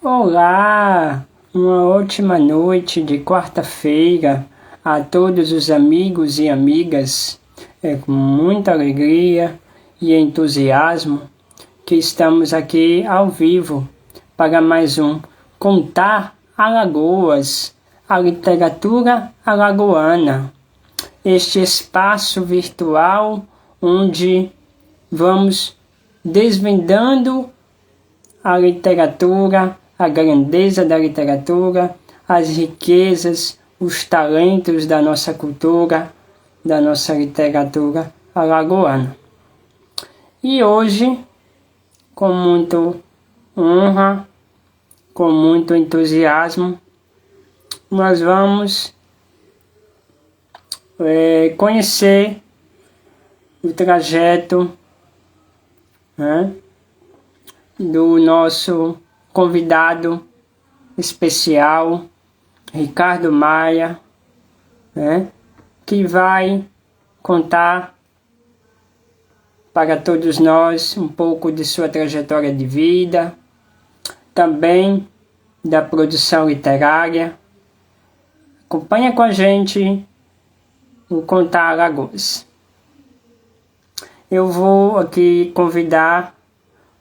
Olá, uma ótima noite de quarta-feira a todos os amigos e amigas. É com muita alegria e entusiasmo que estamos aqui ao vivo para mais um Contar Alagoas, a literatura alagoana. Este espaço virtual onde vamos desvendando a literatura, a grandeza da literatura, as riquezas, os talentos da nossa cultura, da nossa literatura alagoana. E hoje, com muita honra, com muito entusiasmo, nós vamos conhecer o trajeto, né, do nosso convidado especial, Ricardo Maia, né, que vai contar para todos nós um pouco de sua trajetória de vida, também da produção literária. Acompanha com a gente o Contar Alagoas. Eu vou aqui convidar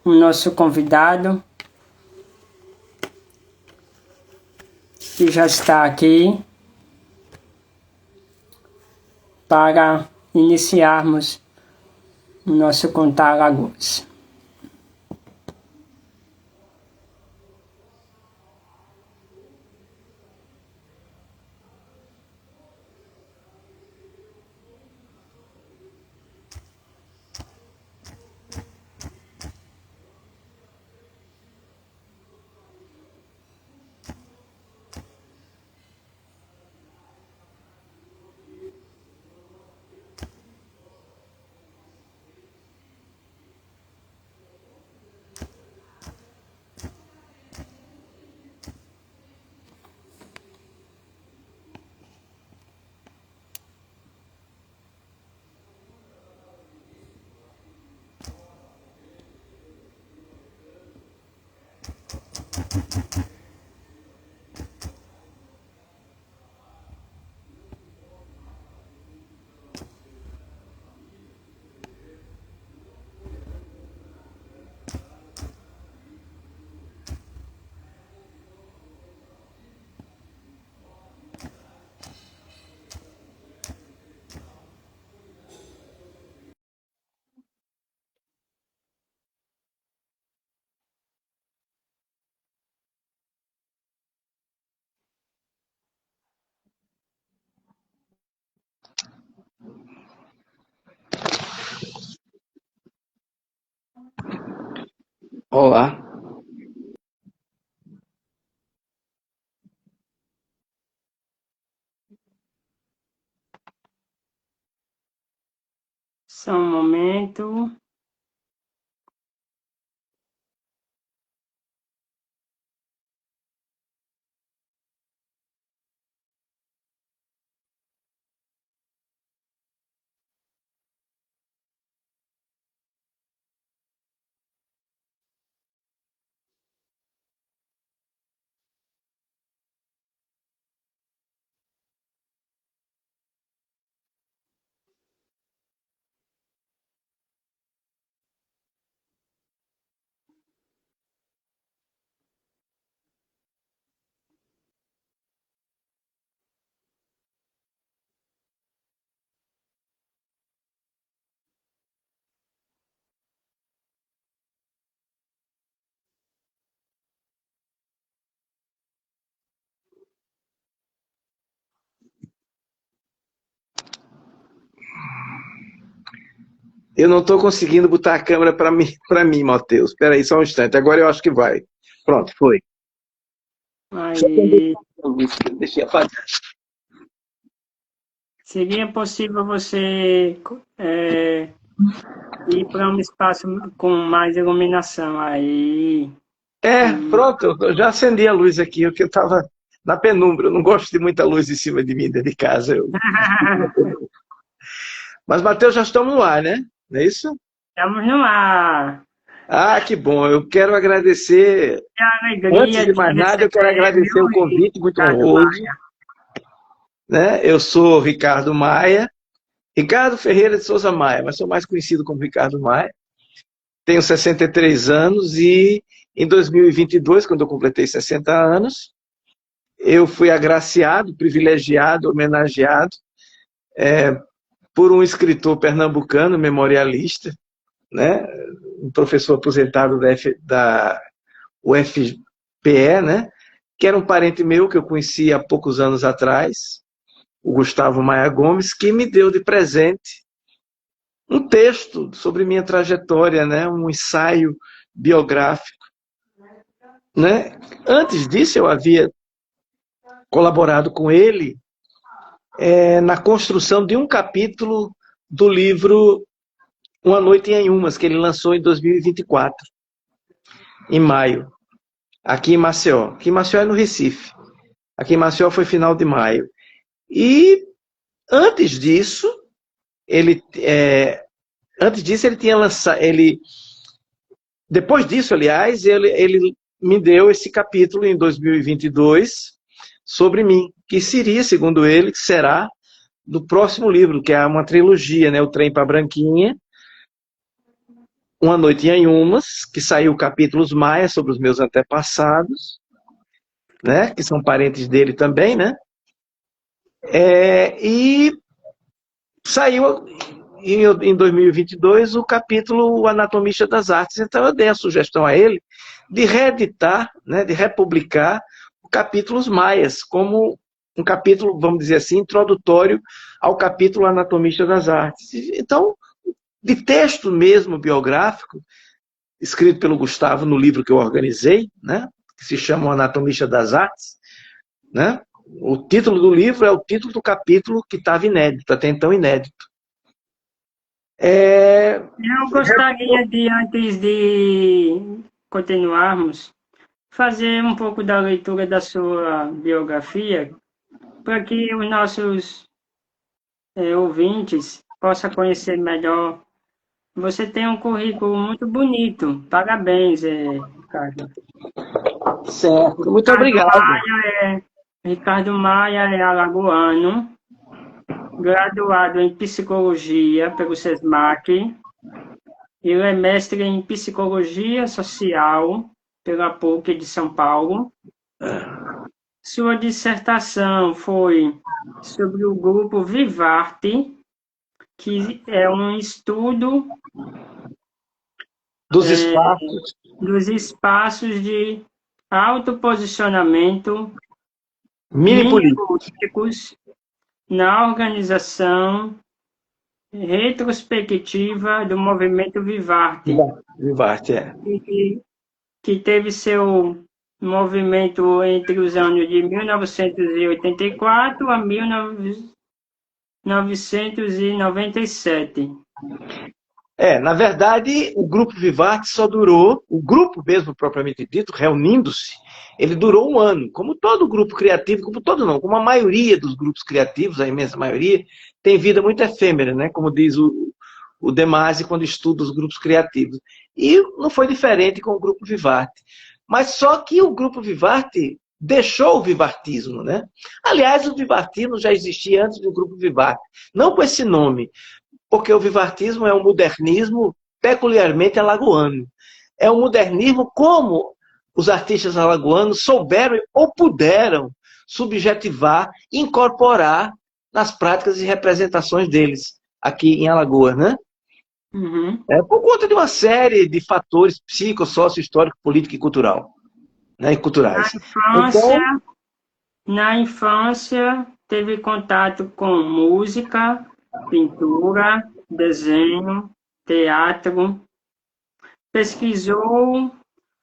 o nosso convidado, que já está aqui, para iniciarmos o nosso Contar Alagoas. Olá, Só um momento. eu não estou conseguindo botar a câmera para mim, Matheus. Espera aí só um instante, agora eu acho que vai. Pronto, foi. Deixa eu Aí, a luz, deixa eu apagar. seria possível você ir para um espaço com mais iluminação aí. Pronto, eu já acendi a luz aqui, porque eu estava na penumbra. Eu não gosto de muita luz em cima de mim dentro de casa. Mas, Matheus, já estamos no ar, né? Não é isso? Estamos no ar. Ah, que bom. Eu quero agradecer, Que antes alegria de te mais nada, eu quero receber, agradecer viu, o convite muito Ricardo honroso, Maia? né? Eu sou Ricardo Maia, Ricardo Ferreira de Souza Maia, mas sou mais conhecido como Ricardo Maia. Tenho 63 anos e em 2022, quando eu completei 60 anos, eu fui agraciado, privilegiado, homenageado por um escritor pernambucano, memorialista, né? Um professor aposentado da UFPE, né? Que era um parente meu que eu conheci há poucos anos atrás, o Gustavo Maia Gomes, que me deu de presente um texto sobre minha trajetória, né? Um ensaio biográfico, né? Antes disso, eu havia colaborado com ele na construção de um capítulo do livro Uma Noite em Anhumas, que ele lançou em 2024, em maio, aqui em Maceió. Aqui em Maceió é no Recife. Aqui em Maceió foi final de maio. E antes disso, ele, ele tinha lançado, depois disso, aliás, ele me deu esse capítulo em 2022 sobre mim, que seria, segundo ele, que será do próximo livro, que é uma trilogia, né? O Trem para Branquinha, Uma Noite em Anhumas, que saiu capítulos maia sobre os meus antepassados, né? Que são parentes dele também, né? E saiu em 2022 o capítulo O Anatomista das Artes. Então eu dei a sugestão a ele de reeditar, né, de republicar capítulos maias, como um capítulo, vamos dizer assim, introdutório ao capítulo Anatomista das Artes. Então, de texto mesmo biográfico, escrito pelo Gustavo no livro que eu organizei, né, que se chama O Anatomista das Artes, né? O título do livro é o título do capítulo que estava inédito, até então inédito. Eu gostaria de, antes de continuarmos, fazer um pouco da leitura da sua biografia, para que os nossos ouvintes possam conhecer melhor. Você tem um currículo muito bonito. Parabéns, Ricardo. Certo, muito Ricardo obrigado. Ricardo Maia é alagoano, graduado em psicologia pelo SESMAC. Ele é mestre em psicologia social pela PUC de São Paulo. Sua dissertação foi sobre o grupo Vivarte, que é um estudo Dos espaços. dos espaços de autoposicionamento Mini político. mini-políticos na organização retrospectiva do movimento Vivarte, Vivarte, é. que teve seu movimento entre os anos de 1984 a 1997. Na verdade, o Grupo Vivarte só durou, o grupo mesmo propriamente dito, reunindo-se, ele durou um ano. Como todo grupo criativo, como todo não, como a maioria dos grupos criativos, a imensa maioria, tem vida muito efêmera, né? Como diz o De Masi quando estuda os grupos criativos. E não foi diferente com o Grupo Vivarte. Mas só que o Grupo Vivarte deixou o vivartismo, né? Aliás, o vivartismo já existia antes do Grupo Vivarte. Não com esse nome, porque o vivartismo é um modernismo peculiarmente alagoano. É um modernismo como os artistas alagoanos souberam ou puderam subjetivar e incorporar nas práticas e representações deles aqui em Alagoas, né? Uhum. Por conta de uma série de fatores psico, sócio, histórico, político e cultural, né? E Na culturais. infância, Então, na infância, teve contato com música, pintura, desenho, teatro. Pesquisou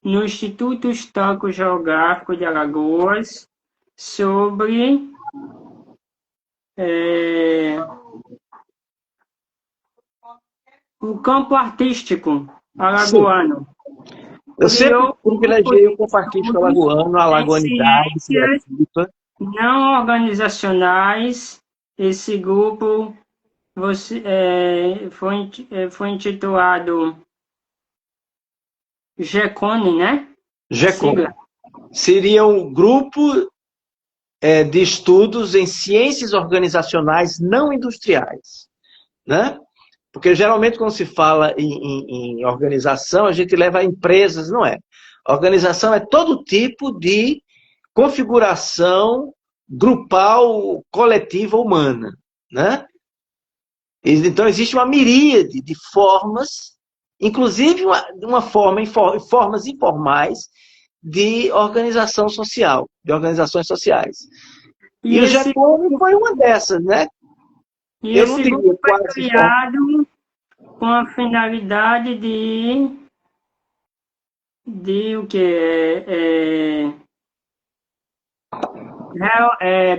no Instituto Histórico Geográfico de Alagoas sobre o campo artístico sim, alagoano. eu sempre Criou um grupo privilegiei o de compartilho estudos alagoano, a em alagoanidade ciências criativa. não organizacionais. Esse grupo foi intitulado GECONE, né? GECOM. Sigla. Seria um grupo de estudos em ciências organizacionais não industriais, né? Porque geralmente quando se fala em organização, a gente leva a empresas, não é? A organização é todo tipo de configuração grupal, coletiva, humana, né? Então existe uma miríade de formas, inclusive formas informais de organização social, de organizações sociais. E E o esse, Getúlio foi uma dessas, né? e Eu não esse diria grupo foi quase forma. criado com a finalidade de o quê?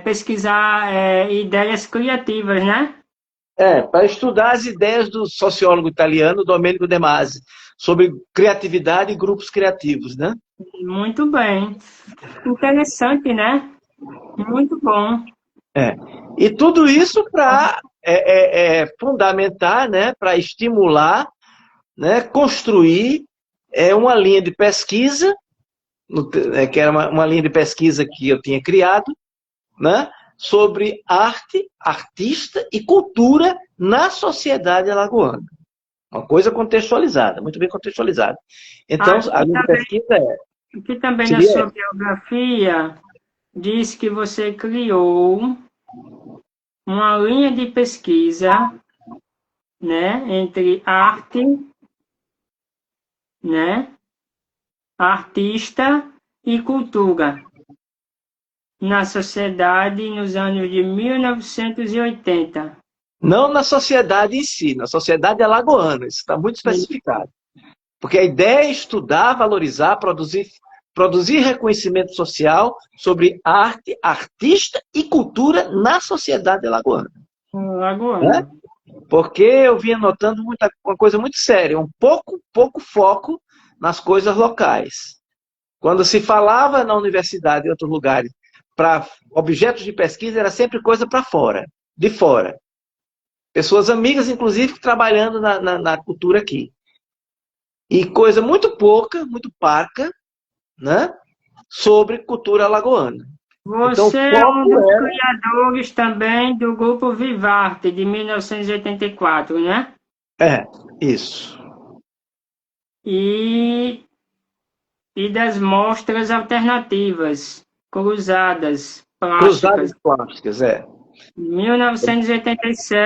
Pesquisar ideias criativas, né? Para estudar as ideias do sociólogo italiano Domenico De Masi sobre criatividade e grupos criativos, né? Muito bem. Interessante, né? Muito bom. E tudo isso para fundamentar, né? Para estimular, né? Construir uma linha de pesquisa, que era uma linha de pesquisa que eu tinha criado, né? Sobre arte, artista e cultura na sociedade alagoana. Uma coisa contextualizada, muito bem contextualizada. Então, a linha de pesquisa Aqui também na seria sua biografia diz que você criou uma linha de pesquisa, né, entre arte, né, artista e cultura na sociedade nos anos de 1980. não na sociedade em si, na sociedade alagoana, isso está muito especificado. Porque a ideia é estudar, valorizar, produzir reconhecimento social sobre arte, artista e cultura na sociedade alagoana. Né? Alagoana. Porque eu vinha notando uma coisa muito séria, um pouco foco nas coisas locais. Quando se falava na universidade e em outros lugares para objetos de pesquisa, era sempre coisa para fora, de fora. Pessoas amigas, inclusive, trabalhando na cultura aqui. E coisa muito pouca, muito parca, né, sobre cultura alagoana. Então, o Você é um foco dos criadores também do grupo Vivarte, de 1984, né? isso. E das mostras alternativas, cruzadas, Cruzadas plásticas, plásticas, 1987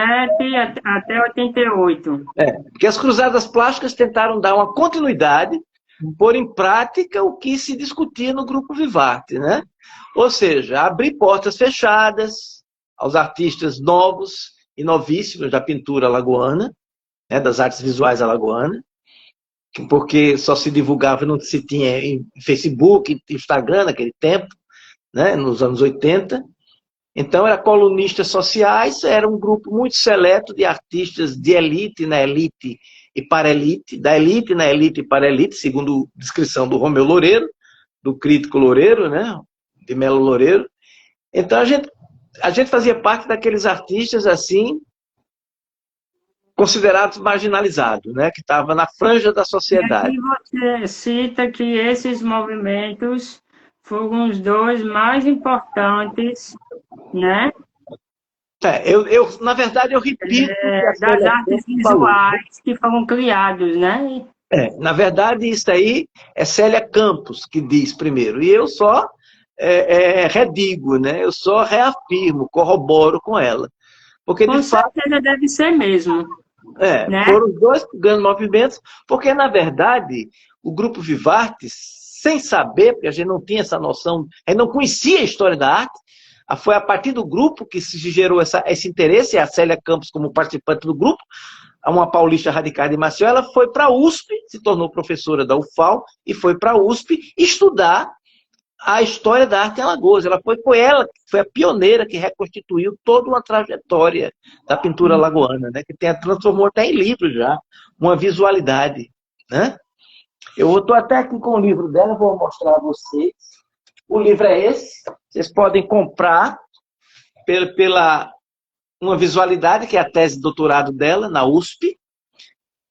até 88. Porque as cruzadas plásticas tentaram dar uma continuidade, pôr em prática o que se discutia no Grupo Vivarte, né? Ou seja, abrir portas fechadas aos artistas novos e novíssimos da pintura alagoana, né, das artes visuais alagoanas, porque só se divulgava, não se tinha em Facebook, Instagram naquele tempo, né, nos anos 80. Então, era colunistas sociais, era um grupo muito seleto de artistas de elite, na elite e para elite, da elite na elite e para elite, segundo a descrição do Romeu Loureiro, do crítico Loureiro, né, de Melo Loureiro. Então, a gente fazia parte daqueles artistas, assim, considerados marginalizados, né, que estavam na franja da E aqui sociedade. você cita que esses movimentos foram os dois mais importantes, né, Na verdade, eu repito o que a das Célia artes Campos falou. visuais que foram criados, né? Na verdade, isso aí é Célia Campos que diz primeiro. E eu só redigo, né? Eu só reafirmo, corroboro com ela. Porque, de Com fato, certeza deve ser mesmo, né? foram os dois grandes movimentos, porque, na verdade, o Grupo Vivarte, sem saber, porque a gente não tinha essa noção, a gente não conhecia a história da arte, foi a partir do grupo que se gerou esse interesse, a Célia Campos como participante do grupo, uma paulista radicada em Maceió, ela foi para a USP, se tornou professora da UFAL, e foi para a USP estudar a história da arte em Alagoas. Ela foi a pioneira que reconstituiu toda uma trajetória da pintura alagoana, né? Que transformou até em livro já, uma visualidade, né? Eu estou até aqui com o livro dela, vou mostrar a vocês. O livro é esse, vocês podem comprar pela uma visualidade, que é a tese de doutorado dela, na USP,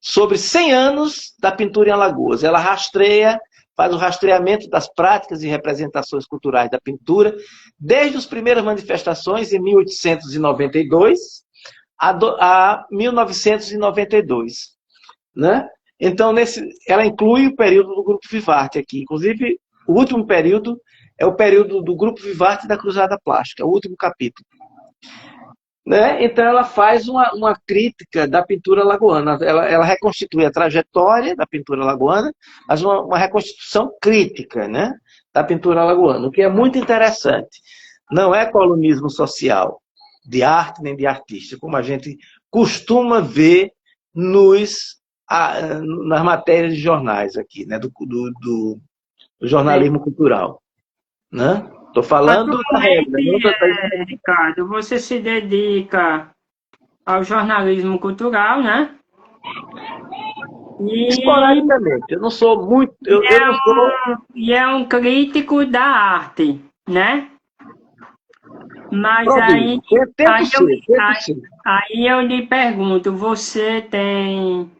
sobre 100 anos da pintura em Alagoas. Ela rastreia, faz o rastreamento das práticas e representações culturais da pintura, desde as primeiras manifestações, em 1892, a 1992. Né? Então, ela inclui o período do Grupo Vivarte aqui. Inclusive, o último período é o período do Grupo Vivarte da Cruzada Plástica, o último capítulo. Né? Então, ela faz uma crítica da pintura alagoana. Ela reconstitui a trajetória da pintura alagoana, mas uma reconstituição crítica, né, da pintura alagoana, o que é muito interessante. Não é colunismo social, de arte nem de artista, como a gente costuma ver nas matérias de jornais aqui, né, do jornalismo cultural. Né? Estou falando da regra. Ricardo, você se dedica ao jornalismo cultural, né? Esporadicamente. Eu não sou muito... E é um crítico da arte, né? Mas aí eu lhe pergunto, você tem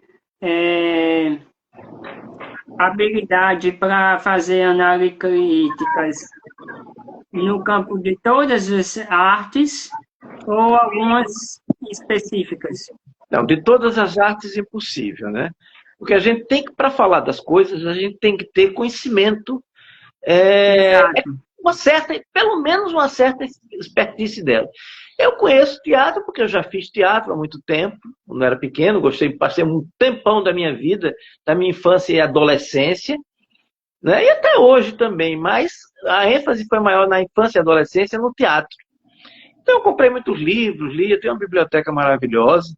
habilidade para fazer análises críticas no campo de todas as artes ou algumas específicas? Não, de todas as artes, impossível, né? Porque a gente tem que, para falar das coisas, a gente tem que ter conhecimento, pelo menos uma certa expertise dela. Eu conheço teatro, porque eu já fiz teatro há muito tempo, quando era pequeno, passei um tempão da minha vida, da minha infância e adolescência, né? E até hoje também, mas a ênfase foi maior na infância e adolescência no teatro. Então eu comprei muitos livros, li, eu tenho uma biblioteca maravilhosa,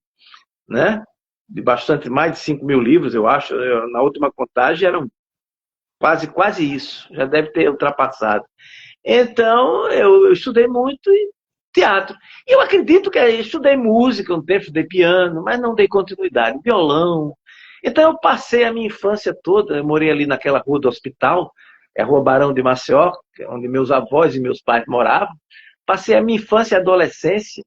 né? De mais de 5 mil livros, eu acho. Na última contagem eram quase isso, já deve ter ultrapassado. Então eu estudei muito teatro. E eu acredito que eu estudei música um tempo, estudei piano, mas não dei continuidade, violão. Então eu passei a minha infância toda, eu morei ali naquela rua do hospital, é a Rua Barão de Maceió, onde meus avós e meus pais moravam. Passei a minha infância e adolescência,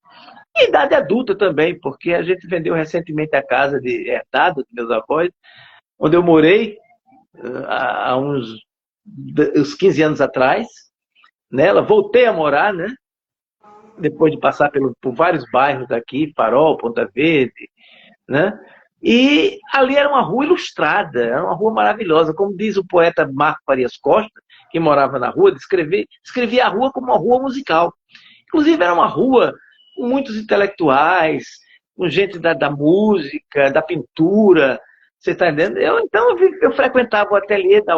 e idade adulta também, porque a gente vendeu recentemente a casa herdada de meus avós, onde eu morei há uns 15 anos atrás. Nela, voltei a morar, né? Depois de passar por vários bairros daqui, Farol, Ponta Verde, né? E ali era uma rua ilustrada, era uma rua maravilhosa. Como diz o poeta Marco Farias Costa, que morava na rua, descrevia a rua como uma rua musical. Inclusive, era uma rua com muitos intelectuais, com gente da música, da pintura, você está entendendo? Eu frequentava o ateliê da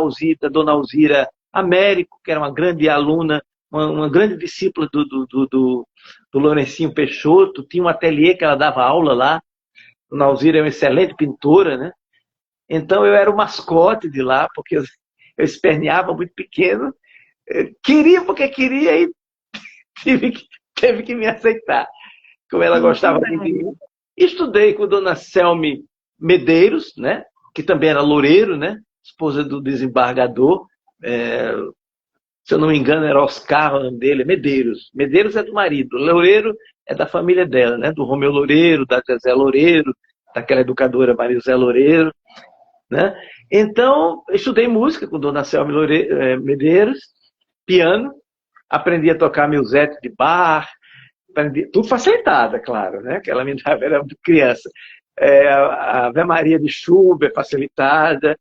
dona Alzira Américo, que era uma grande aluna, uma grande discípula do Lourencinho Peixoto, tinha um ateliê que ela dava aula lá. Dona Alzira é uma excelente pintora, né? Então eu era o mascote de lá, porque eu esperneava muito pequeno, queria porque queria e teve que me aceitar, como ela gostava de mim. Estudei com Dona Selme Medeiros, né? Que também era loureiro, né? Esposa do desembargador. Se eu não me engano, era Oscar, o nome dele, Medeiros. Medeiros é do marido, Loureiro é da família dela, né? Do Romeu Loureiro, da Zezé Loureiro, daquela educadora Maria José Loureiro, né? Então, estudei música com Dona Selma Medeiros, piano, aprendi a tocar Musette de Bach, tudo facilitado, é claro, né? Que ela me dava, era muito criança. A Ave Maria de Schubert, facilitada,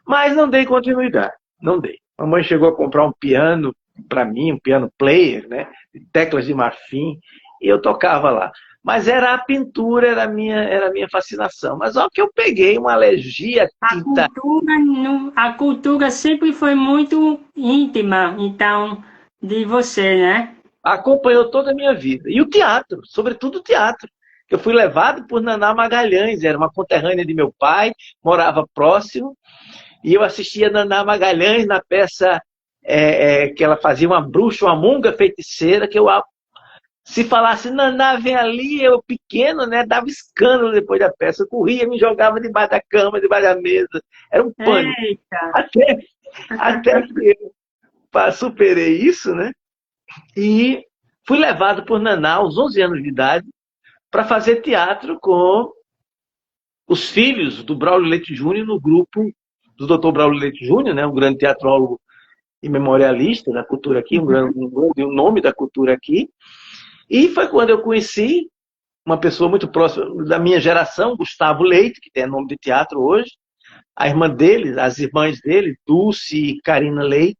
mas não dei continuidade, não dei. Mamãe chegou a comprar um piano para mim, um piano player, né? De teclas de marfim, e eu tocava lá. Mas era a pintura, era a minha fascinação. Mas olha que eu peguei uma alergia à tinta. A cultura sempre foi muito íntima, então, de você, né? Acompanhou toda a minha vida. E o teatro, sobretudo o teatro. Eu fui levado por Naná Magalhães, era uma conterrânea de meu pai, morava próximo, e eu assistia Naná Magalhães na peça que ela fazia uma bruxa, uma monga feiticeira, que se falasse Naná, vem ali, eu pequeno, né, dava escândalo depois da peça. Eu corria, me jogava debaixo da cama, debaixo da mesa. Era um pânico. Até que eu superei isso, né? E fui levado por Naná, aos 11 anos de idade, para fazer teatro com os filhos do Braulio Leite Júnior no grupo do Dr. Braulio Leite Júnior, né, um grande teatrólogo e memorialista da cultura aqui, um grande nome da cultura aqui. E foi quando eu conheci uma pessoa muito próxima da minha geração, Gustavo Leite, que tem nome de teatro hoje, a irmã dele, as irmãs dele, Dulce e Karina Leite,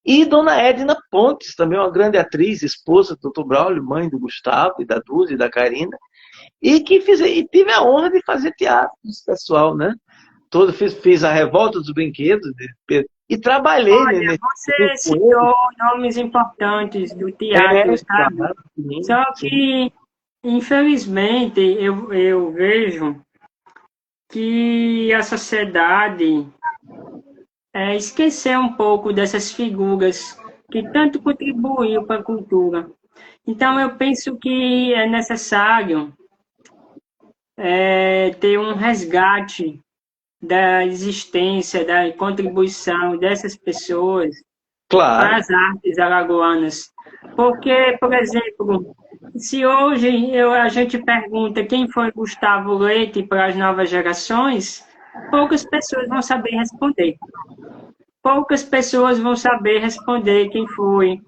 e Dona Edna Pontes, também uma grande atriz, esposa do Dr. Braulio, mãe do Gustavo, e da Dulce e da Karina, e que tive a honra de fazer teatro com esse pessoal, né? Fiz a Revolta dos Brinquedos, e trabalhei... Olha, você citou nomes importantes do teatro, sabe? Claro, sim, Só que, infelizmente, eu vejo que a sociedade esqueceu um pouco dessas figuras que tanto contribuíram para a cultura. Então, eu penso que é necessário ter um resgate da existência, da contribuição dessas pessoas claro. para as artes alagoanas. Porque, por exemplo, se hoje a gente pergunta quem foi Gustavo Leite para as novas gerações, poucas pessoas vão saber responder. Poucas pessoas vão saber responder quem foi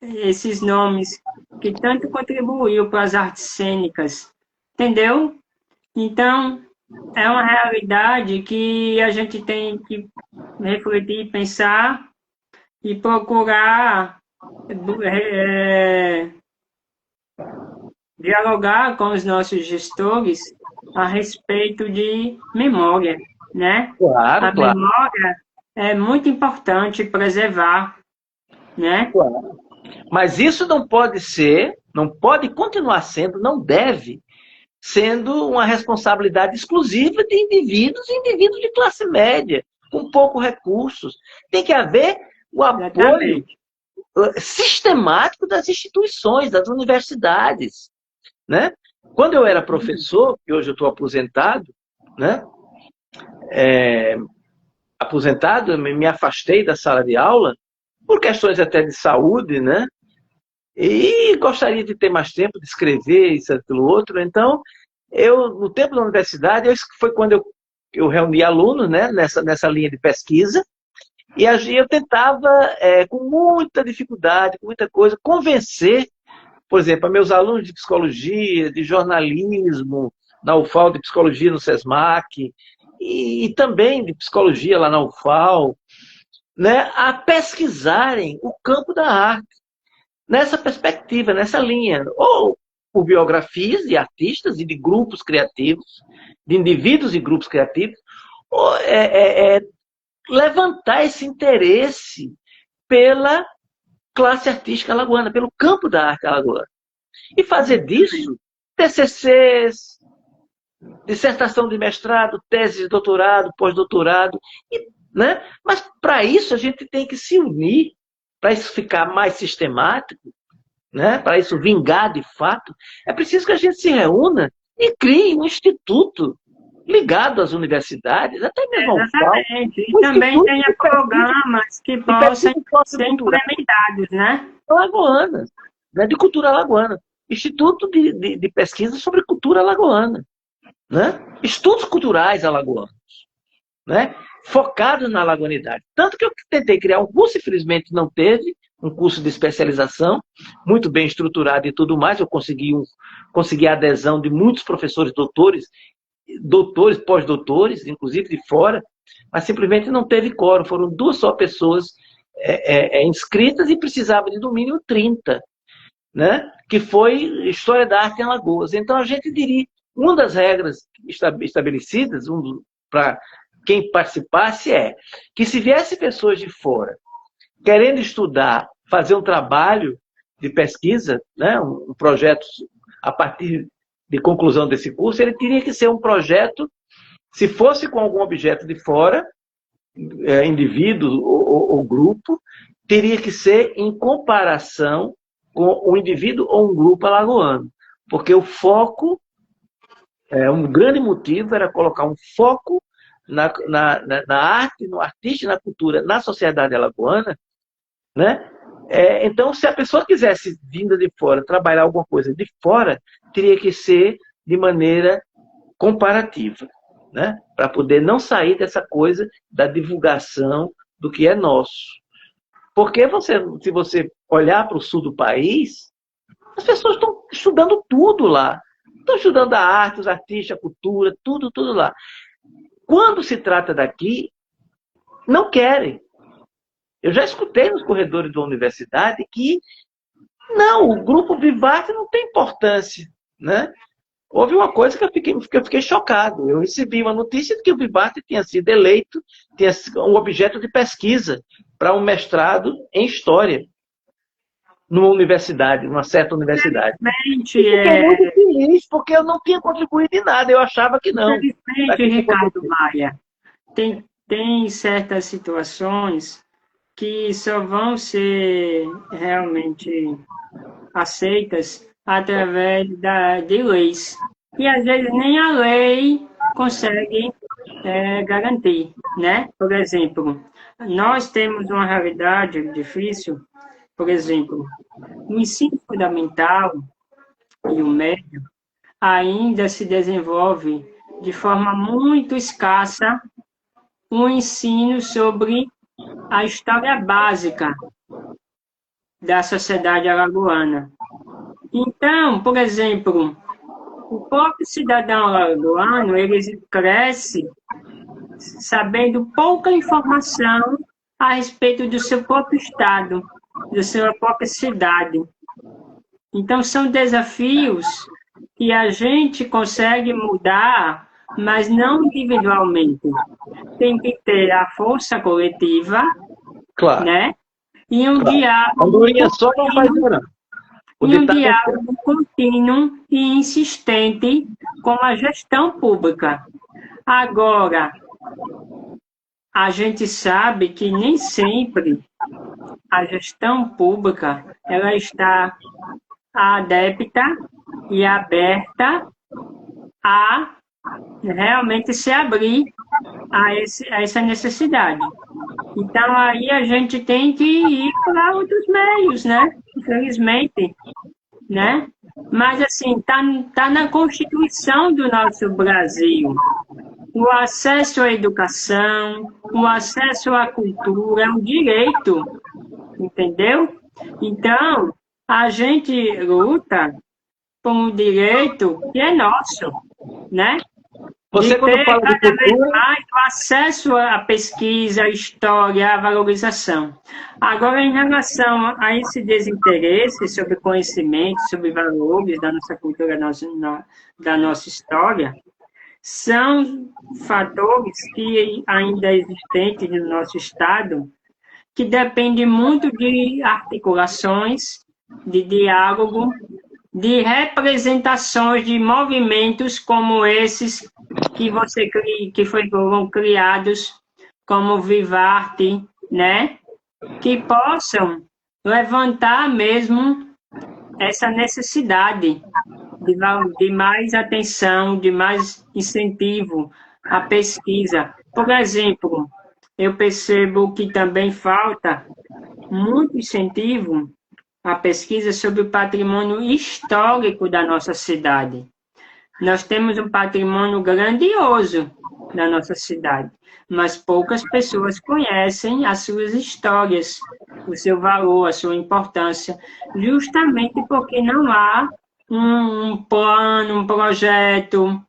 esses nomes que tanto contribuiu para as artes cênicas. Entendeu? Então, é uma realidade que a gente tem que refletir, pensar e procurar dialogar com os nossos gestores a respeito de memória, né? Claro, a claro. memória é muito importante preservar, né? Claro. Mas isso não pode ser, não pode continuar sendo, não deve sendo uma responsabilidade exclusiva de indivíduos de classe média, com poucos recursos. Tem que haver o apoio sistemático das instituições, das universidades, né? Quando eu era professor, e hoje eu estou aposentado, né? Aposentado, eu me afastei da sala de aula por questões até de saúde, né? E gostaria de ter mais tempo de escrever isso, aquilo, outro. Então, no tempo da universidade, foi quando eu reuni alunos, né, nessa linha de pesquisa, e eu tentava, com muita dificuldade, com muita coisa, convencer, por exemplo, a meus alunos de psicologia, de jornalismo, na UFAL, de psicologia no SESMAC, e também de psicologia lá na UFAL, né, a pesquisarem o campo da arte, nessa perspectiva, nessa linha, ou por biografias de artistas e de grupos criativos, de indivíduos e grupos criativos, ou levantar esse interesse pela classe artística alagoana, pelo campo da arte alagoana. E fazer disso TCCs, dissertação de mestrado, tese de doutorado, pós-doutorado, né? Mas para isso a gente tem que se unir, para isso ficar mais sistemático, né? Para isso vingar de fato, é preciso que a gente se reúna e crie um instituto ligado às universidades, até mesmo ao FAO. Exatamente. E também tenha programas que possam ser implementados, né? Alagoanas, né? De cultura alagoana. Instituto de pesquisa sobre cultura alagoana, né? Estudos culturais alagoanos, né? Focados na alagoanidade. Tanto que eu tentei criar um curso, infelizmente não teve, um curso de especialização, muito bem estruturado e tudo mais. Eu consegui a adesão de muitos professores doutores, pós-doutores, inclusive de fora, mas simplesmente não teve quórum. Foram 2 só pessoas inscritas e precisava de no mínimo 30, né? Que foi História da Arte em Alagoas. Então a gente diria, uma das regras estabelecidas para quem participasse que se viesse pessoas de fora querendo estudar, fazer um trabalho de pesquisa, né, um projeto a partir de conclusão desse curso, ele teria que ser um projeto, se fosse com algum objeto de fora, indivíduo ou grupo, teria que ser em comparação com um indivíduo ou um grupo alagoano. Porque o foco, um grande motivo era colocar um foco na arte, no artista e na cultura, na sociedade alagoana, né? Então, se a pessoa quisesse, vinda de fora, trabalhar alguma coisa de fora, teria que ser de maneira comparativa, né? Para poder não sair dessa coisa da divulgação do que é nosso. Porque se você olhar para o sul do país, as pessoas estão estudando tudo lá. Estão estudando a arte, os artistas, a cultura, tudo, tudo lá. Quando se trata daqui, não querem. Eu já escutei nos corredores da universidade que não, o grupo Vivarte não tem importância, né? Houve uma coisa que eu fiquei chocado. Eu recebi uma notícia de que o Vivarte tinha sido eleito, tinha um objeto de pesquisa para um mestrado em História numa universidade, numa certa universidade. Fiquei muito feliz, porque eu não tinha contribuído em nada, eu achava que não. Infelizmente, Ricardo Maia, tem certas situações que só vão ser realmente aceitas através de leis. E às vezes nem a lei consegue garantir, né? Por exemplo, nós temos uma realidade difícil, por exemplo, o ensino fundamental e o médio ainda se desenvolve de forma muito escassa um ensino sobre a história básica da sociedade alagoana. Então, por exemplo, o próprio cidadão alagoano, ele cresce sabendo pouca informação a respeito do seu próprio estado, da sua própria cidade. Então, são desafios que a gente consegue mudar, mas não individualmente. Tem que ter a força coletiva, claro, né? E um diálogo. Andorinha só não faz nada. E um diálogo contínuo e insistente com a gestão pública. Agora, a gente sabe que nem sempre a gestão pública ela está adepta e aberta a realmente se abrir a essa necessidade. Então, aí a gente tem que ir para outros meios, né? Infelizmente, né? Mas, assim, tá na Constituição do nosso Brasil. O acesso à educação, o acesso à cultura é um direito, entendeu? Então, a gente luta por um direito que é nosso, né? Você, quando fala de cada vez cultura... mais o acesso à pesquisa, à história, à valorização. Agora, em relação a esse desinteresse sobre conhecimento, sobre valores da nossa cultura, da nossa história, são fatores que ainda existentes no nosso Estado, que dependem muito de articulações, de diálogo, de representações de movimentos como esses que foram criados como Vivarte, né? Que possam levantar mesmo essa necessidade de mais atenção, de mais incentivo à pesquisa. Por exemplo, eu percebo que também falta muito incentivo à pesquisa sobre o patrimônio histórico da nossa cidade. Nós temos um patrimônio grandioso na nossa cidade, mas poucas pessoas conhecem as suas histórias, o seu valor, a sua importância, justamente porque não há um plano, um projeto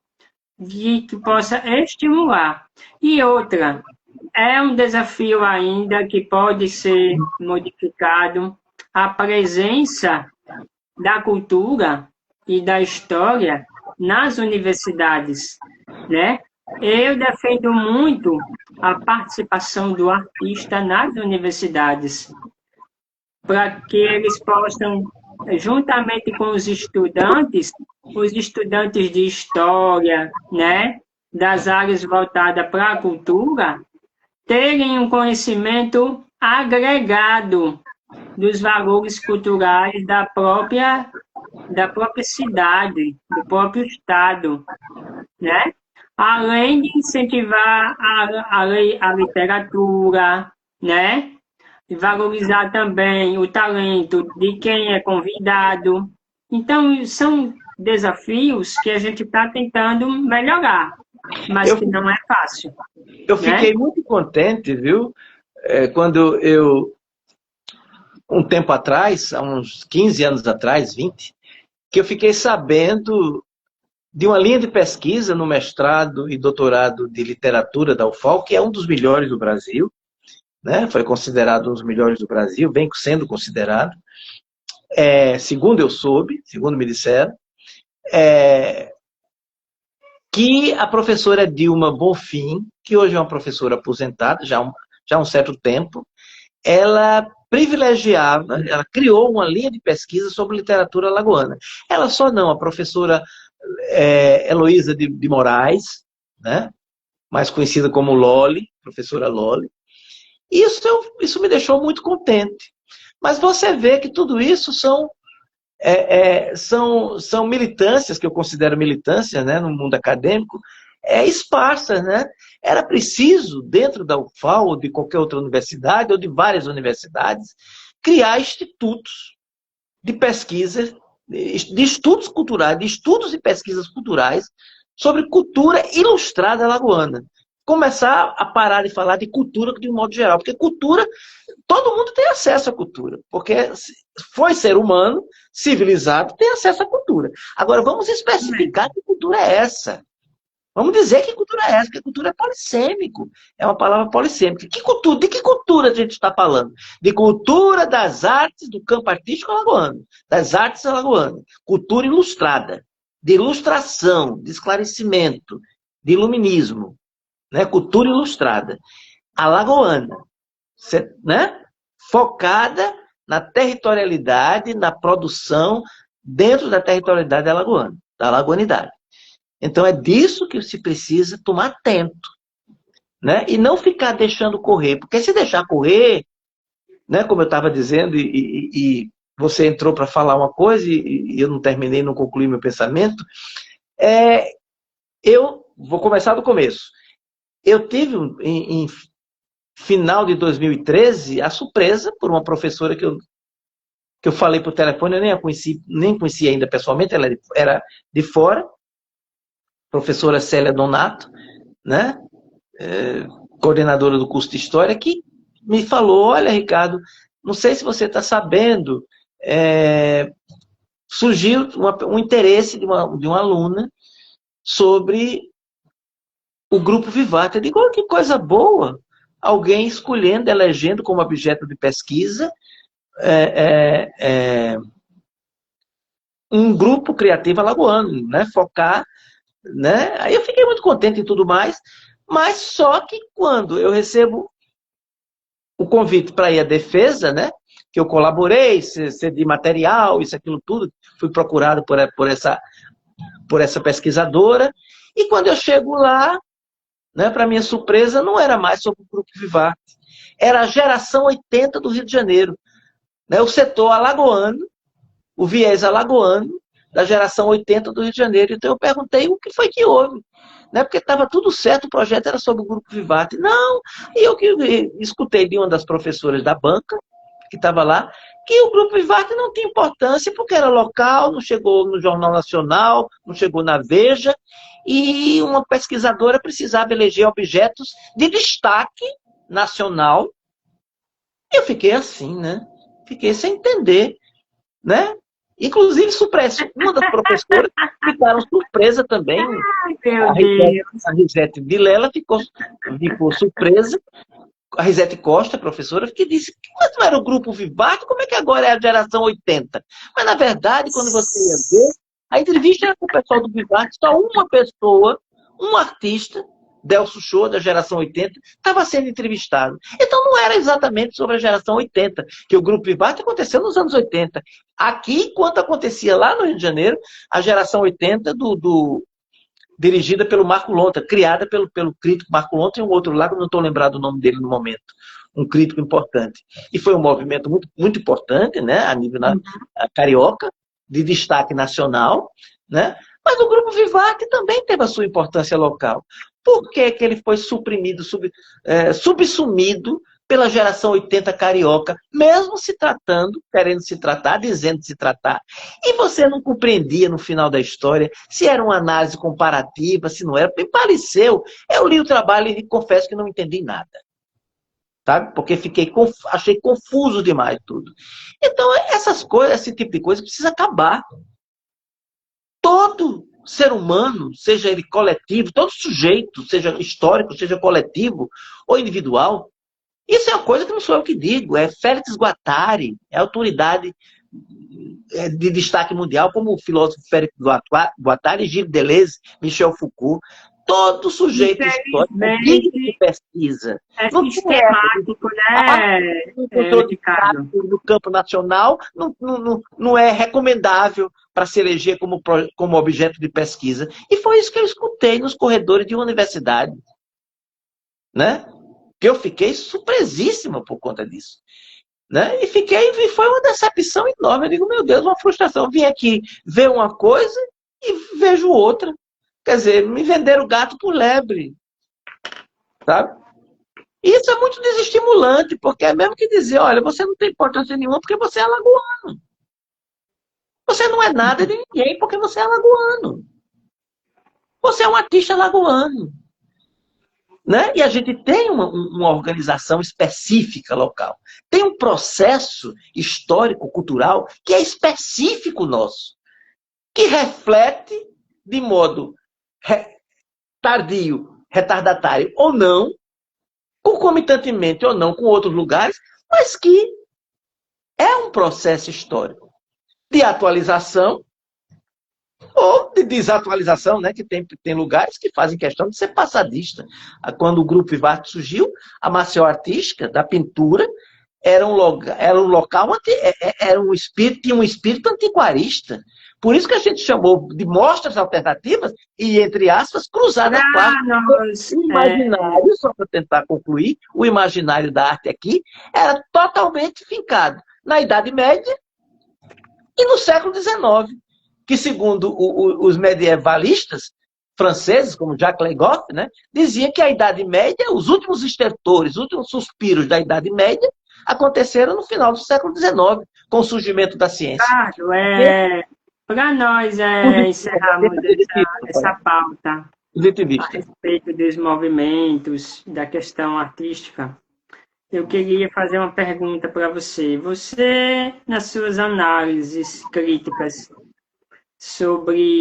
que possa estimular. E outra, é um desafio ainda que pode ser modificado a presença da cultura e da história nas universidades, né? Eu defendo muito a participação do artista nas universidades, para que eles possam, juntamente com os estudantes de história, né, das áreas voltadas para a cultura, terem um conhecimento agregado dos valores culturais da própria cidade, do próprio estado, né? Além de incentivar a literatura, né? E valorizar também o talento de quem é convidado. Então, são desafios que a gente está tentando melhorar, mas que não é fácil. Eu fiquei muito contente, viu? Quando eu, um tempo atrás, há uns 15 anos atrás, 20, que eu fiquei sabendo de uma linha de pesquisa no mestrado e doutorado de literatura da UFAL, que é um dos melhores do Brasil, né? Foi considerado um dos melhores do Brasil, vem sendo considerado, segundo eu soube, segundo me disseram, que a professora Dilma Bonfim, que hoje é uma professora aposentada, já há um certo tempo, ela privilegiava, ela criou uma linha de pesquisa sobre literatura alagoana. Ela só não, a professora Heloísa de Moraes, né? Mais conhecida como Loli, professora Loli. Isso me deixou muito contente. Mas você vê que tudo isso são militâncias, que eu considero militâncias, né, no mundo acadêmico, esparsas, né? Era preciso, dentro da UFAL, ou de qualquer outra universidade, ou de várias universidades, criar institutos de pesquisa, de estudos culturais, de estudos e pesquisas culturais sobre cultura ilustrada alagoana. Começar a parar de falar de cultura de um modo geral, porque cultura, todo mundo tem acesso à cultura, porque foi ser humano, civilizado, tem acesso à cultura. Agora, vamos especificar que cultura é essa. Vamos dizer que cultura é essa, porque cultura é polissêmico, é uma palavra polissêmica. De que cultura a gente está falando? De cultura das artes do campo artístico alagoano, das artes alagoanas, cultura ilustrada, de ilustração, de esclarecimento, de iluminismo, né? Cultura ilustrada, alagoana, né? Focada na territorialidade, na produção dentro da territorialidade alagoana, da alagoanidade. Então é disso que se precisa tomar atento, né? E não ficar deixando correr, porque se deixar correr, né, como eu estava dizendo, e você entrou para falar uma coisa e eu não terminei, não concluí meu pensamento, eu vou começar do começo. Eu tive, em final de 2013, a surpresa por uma professora que eu falei por telefone, eu nem conhecia ainda pessoalmente, ela era de fora, professora Célia Donato, né? Coordenadora do curso de História, que me falou, olha, Ricardo, não sei se você está sabendo, surgiu um interesse de uma aluna sobre o Grupo Vivace. Eu digo, oh, que coisa boa, alguém escolhendo, elegendo como objeto de pesquisa um grupo criativo alagoano, né? Focar, né? Aí eu fiquei muito contente e tudo mais, mas só que quando eu recebo o convite para ir à defesa, né? Que eu colaborei, cedi material, isso, aquilo tudo, fui procurado por essa pesquisadora, e quando eu chego lá, né, para minha surpresa, não era mais sobre o Grupo Vivace, era a geração 80 do Rio de Janeiro, né? O setor alagoano, o viés alagoano da geração 80 do Rio de Janeiro. Então eu perguntei o que foi que houve, né? Porque estava tudo certo, o projeto era sobre o Grupo Vivace. Não, e eu que escutei de uma das professoras da banca, que estava lá, que o Grupo Vivace não tinha importância, porque era local, não chegou no Jornal Nacional, não chegou na Veja, e uma pesquisadora precisava eleger objetos de destaque nacional. Eu fiquei assim, né? Fiquei sem entender, né? Inclusive, uma das professoras ficaram surpresa também. A Risete Vilela ficou surpresa. A Risete Costa, professora, que disse que não era o Grupo Vivace, como é que agora é a geração 80? Mas, na verdade, quando você ia ver, a entrevista era com o pessoal do Vivace, só uma pessoa, um artista, Delcio Show, da geração 80, estava sendo entrevistado. Então não era exatamente sobre a geração 80, que o Grupo Vivace aconteceu nos anos 80. Aqui, enquanto acontecia lá no Rio de Janeiro, a geração 80 dirigida pelo Marco Lontra, criada pelo crítico Marco Lontra e um outro lá, que eu não estou lembrado o nome dele no momento, um crítico importante. E foi um movimento muito, muito importante, né, a nível carioca, de destaque nacional, né? Mas o Grupo Vivace também teve a sua importância local. Por que ele foi suprimido, subsumido pela geração 80 carioca, mesmo se tratando, querendo se tratar, dizendo se tratar. E você não compreendia no final da história se era uma análise comparativa, se não era. Me pareceu. Eu li o trabalho e confesso que não entendi nada. Sabe? Porque achei confuso demais tudo. Então, essas coisas, esse tipo de coisa precisa acabar. Todo ser humano, seja ele coletivo, todo sujeito, seja histórico, seja coletivo ou individual, isso é uma coisa que não sou eu que digo, é Félix Guattari, é autoridade de destaque mundial, como o filósofo Félix Guattari, Gilles Deleuze, Michel Foucault. Todo sujeito histórico é digno de pesquisa. É sistemático, né, Ricardo? No campo nacional não é recomendável para se eleger como objeto de pesquisa. E foi isso que eu escutei nos corredores de uma universidade. Né? Que eu fiquei surpresíssima por conta disso. Né? E foi uma decepção enorme. Eu digo, meu Deus, uma frustração. Eu vim aqui ver uma coisa e vejo outra. Quer dizer, me venderam o gato por lebre. Sabe? E isso é muito desestimulante, porque é mesmo que dizer, olha, você não tem importância nenhuma porque você é alagoano. Você não é nada de ninguém porque você é alagoano. Você é um artista alagoano. Né? E a gente tem uma organização específica local. Tem um processo histórico, cultural, que é específico nosso. Que reflete de modo tardio, retardatário ou não, concomitantemente ou não com outros lugares, mas que é um processo histórico de atualização ou de desatualização, né? Que tem lugares que fazem questão de ser passadista. Quando o Grupo Vivarte surgiu, a Maceió Artística, da pintura, era um local, tinha um espírito antiquarista. Por isso que a gente chamou de mostras alternativas e, entre aspas, cruzadas clássicas. O imaginário, só para tentar concluir, o imaginário da arte aqui era totalmente fincado na Idade Média e no século XIX, que, segundo os medievalistas franceses, como Jacques Legoff, né, dizia que a Idade Média, os últimos estertores, os últimos suspiros da Idade Média, aconteceram no final do século XIX, com o surgimento da ciência. Claro, para nós encerrarmos essa pauta a respeito dos movimentos, da questão artística, eu queria fazer uma pergunta para você. Você, nas suas análises críticas sobre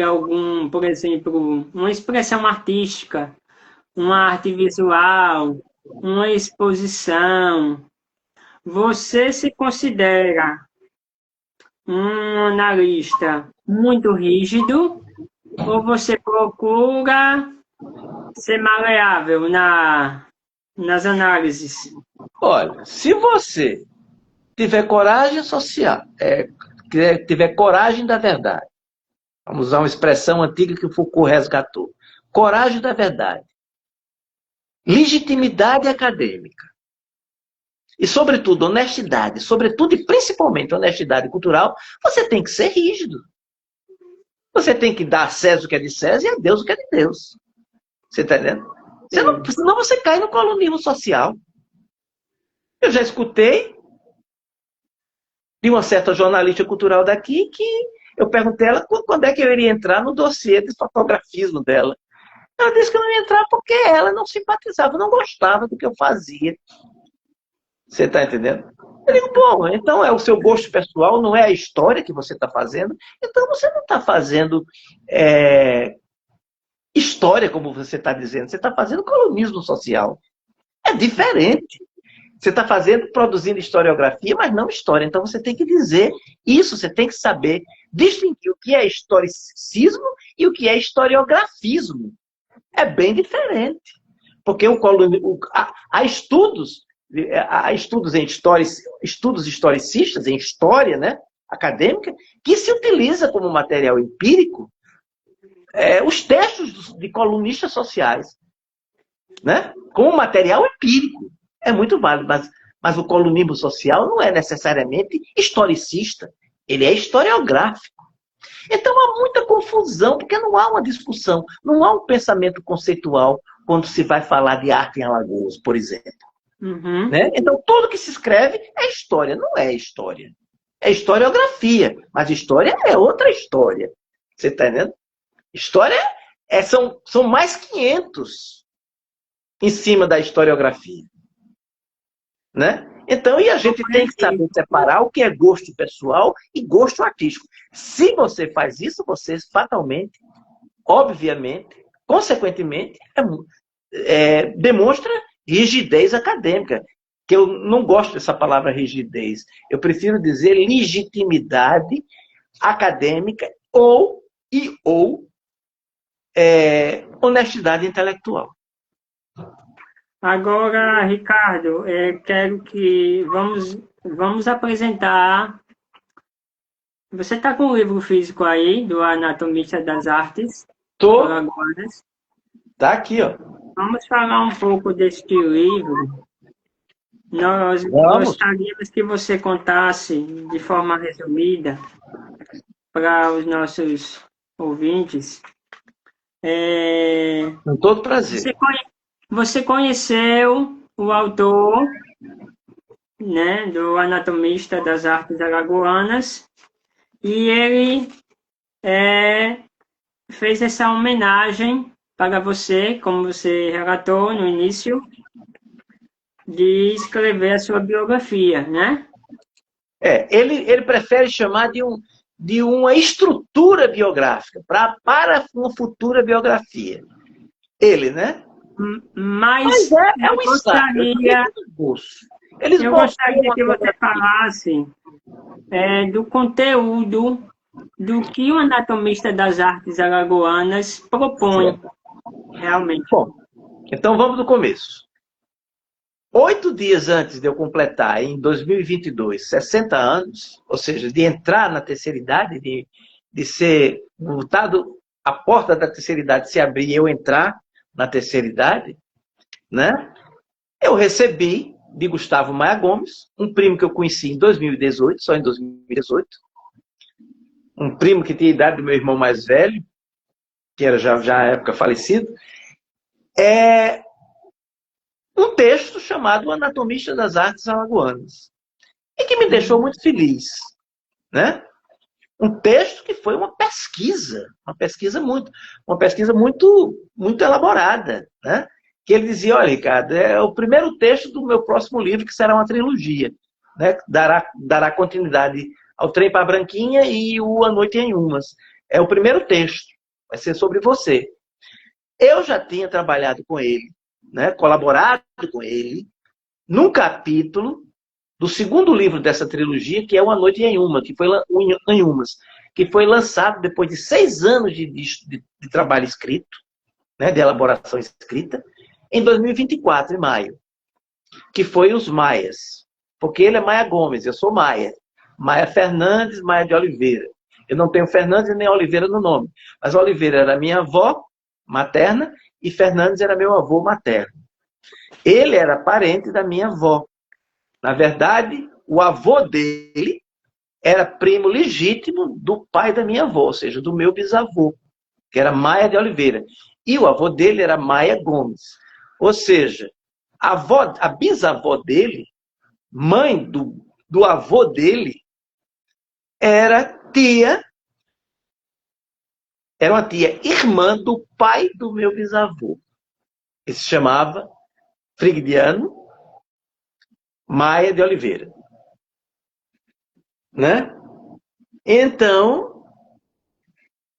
algum, por exemplo, uma expressão artística, uma arte visual, uma exposição, você se considera um analista muito rígido ou você procura ser maleável nas análises? Olha, se você tiver coragem social, tiver coragem da verdade, vamos usar uma expressão antiga que o Foucault resgatou, coragem da verdade, legitimidade acadêmica, e, sobretudo, honestidade, sobretudo e principalmente honestidade cultural, você tem que ser rígido. Você tem que dar a César o que é de César e a Deus o que é de Deus. Você está entendendo? Senão você cai no colonismo social. Eu já escutei de uma certa jornalista cultural daqui que eu perguntei a ela quando é que eu iria entrar no dossiê de fotografismo dela. Ela disse que eu não ia entrar porque ela não simpatizava, não gostava do que eu fazia. Você está entendendo? Eu digo, bom, então é o seu gosto pessoal, não é a história que você está fazendo. Então você não está fazendo história, como você está dizendo. Você está fazendo colonismo social. É diferente. Você está produzindo historiografia, mas não história. Então você tem que dizer isso, você tem que saber distinguir o que é historicismo e o que é historiografismo. É bem diferente. Porque há estudos em estudos historicistas, em história, né, acadêmica, que se utiliza como material empírico os textos de colunistas sociais, né, como material empírico. É muito válido, mas o colunismo social não é necessariamente historicista, ele é historiográfico. Então há muita confusão, porque não há uma discussão, não há um pensamento conceitual, quando se vai falar de arte em Alagoas, por exemplo. Uhum. Né? Então, tudo que se escreve é história, não é história. É historiografia, mas história é outra história. Você está entendendo? História são mais 500 em cima da historiografia. Né? Então, e a gente tem que saber separar o que é gosto pessoal e gosto artístico. Se você faz isso, você fatalmente, obviamente, consequentemente, demonstra rigidez acadêmica. Que eu não gosto dessa palavra rigidez. Eu prefiro dizer legitimidade acadêmica ou honestidade intelectual. Agora, Ricardo, quero que vamos apresentar. Você está com o livro físico aí, do Anatomista das Artes Alagoanas? Tá aqui, ó. Vamos falar um pouco deste livro. Nós gostaríamos que você contasse de forma resumida para os nossos ouvintes. Com todo prazer. Você conheceu o autor, né, do Anatomista das Artes Alagoanas, e ele fez essa homenagem para você, como você relatou no início, de escrever a sua biografia, né? Ele prefere chamar de uma estrutura biográfica para uma futura biografia. Ele, né? Mas é um gostaria que você falasse do conteúdo do que o Anatomista das Artes Alagoanas propõe, realmente. Bom, então vamos do começo. 8 dias antes de eu completar, em 2022, 60 anos, ou seja, de entrar na terceira idade, de ser voltado, a porta da terceira idade se abrir e eu entrar na terceira idade, né? Eu recebi de Gustavo Maia Gomes, um primo que eu conheci em 2018, só em 2018, um primo que tinha a idade do meu irmão mais velho, que era já à época falecido, um texto chamado Anatomista das Artes Alagoanas, e que me deixou muito feliz, né? Um texto que foi uma pesquisa muito elaborada, né? Que ele dizia, olha, Ricardo, é o primeiro texto do meu próximo livro, que será uma trilogia, né? Dará continuidade ao Trem para a Branquinha e o A Noite em Umas. É o primeiro texto, vai ser sobre você. Eu já tinha trabalhado com ele, né? Colaborado com ele, num capítulo do segundo livro dessa trilogia, que é O A Noite em Umas, que foi lançado depois de 6 anos de trabalho escrito, né? De elaboração escrita, em 2024, em maio, que foi Os Maias. Porque ele é Maia Gomes, eu sou Maia. Maia Fernandes, Maia de Oliveira. Eu não tenho Fernandes nem Oliveira no nome, mas Oliveira era minha avó materna e Fernandes era meu avô materno. Ele era parente da minha avó. Na verdade, o avô dele era primo legítimo do pai da minha avó, ou seja, do meu bisavô, que era Maia de Oliveira. E o avô dele era Maia Gomes. Ou seja, a bisavó dele, mãe do avô dele, era uma tia irmã do pai do meu bisavô, que se chamava Frigdiano Maia de Oliveira. Né? Então,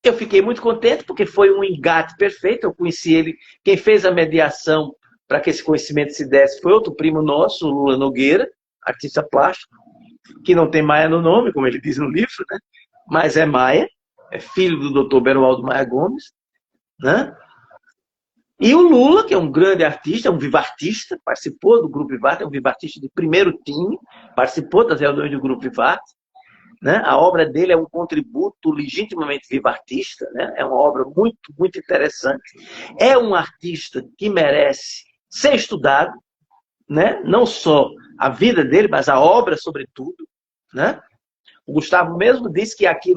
eu fiquei muito contente, porque foi um engate perfeito. Eu conheci ele. Quem fez a mediação para que esse conhecimento se desse foi outro primo nosso, o Lula Nogueira, artista plástico, que não tem Maia no nome, como ele diz no livro, né? Mas é Maia, é filho do Dr. Berualdo Maia Gomes, né? E o Lula, que é um grande artista, é um vivartista, participou do Grupo Vivarte, é um vivartista de primeiro time, participou das reuniões do Grupo Vivarte, né? A obra dele é um contributo legitimamente vivartista, né? É uma obra muito, muito interessante. É um artista que merece ser estudado, né? Não só a vida dele, mas a obra sobretudo, né? O Gustavo mesmo disse que aqui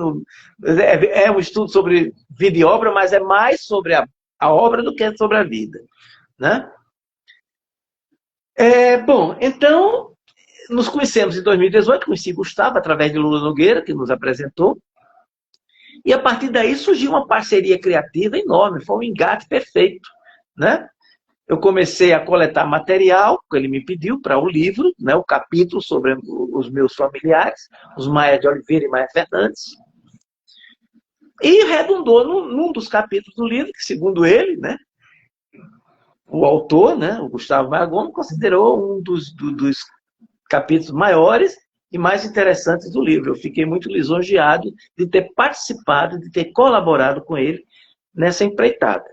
é um estudo sobre vida e obra, mas é mais sobre a obra do que sobre a vida. né? Bom, então, nos conhecemos em 2018, conheci Gustavo através de Lula Nogueira, que nos apresentou, e a partir daí surgiu uma parceria criativa enorme, foi um engate perfeito, né? Eu comecei a coletar material, que ele me pediu para o livro, né, o capítulo sobre os meus familiares, os Maia de Oliveira e Maia Fernandes, e redundou num dos capítulos do livro, que segundo ele, né, o autor, né, o Gustavo Maia Gomes, considerou um dos capítulos maiores e mais interessantes do livro. Eu fiquei muito lisonjeado de ter participado, de ter colaborado com ele nessa empreitada.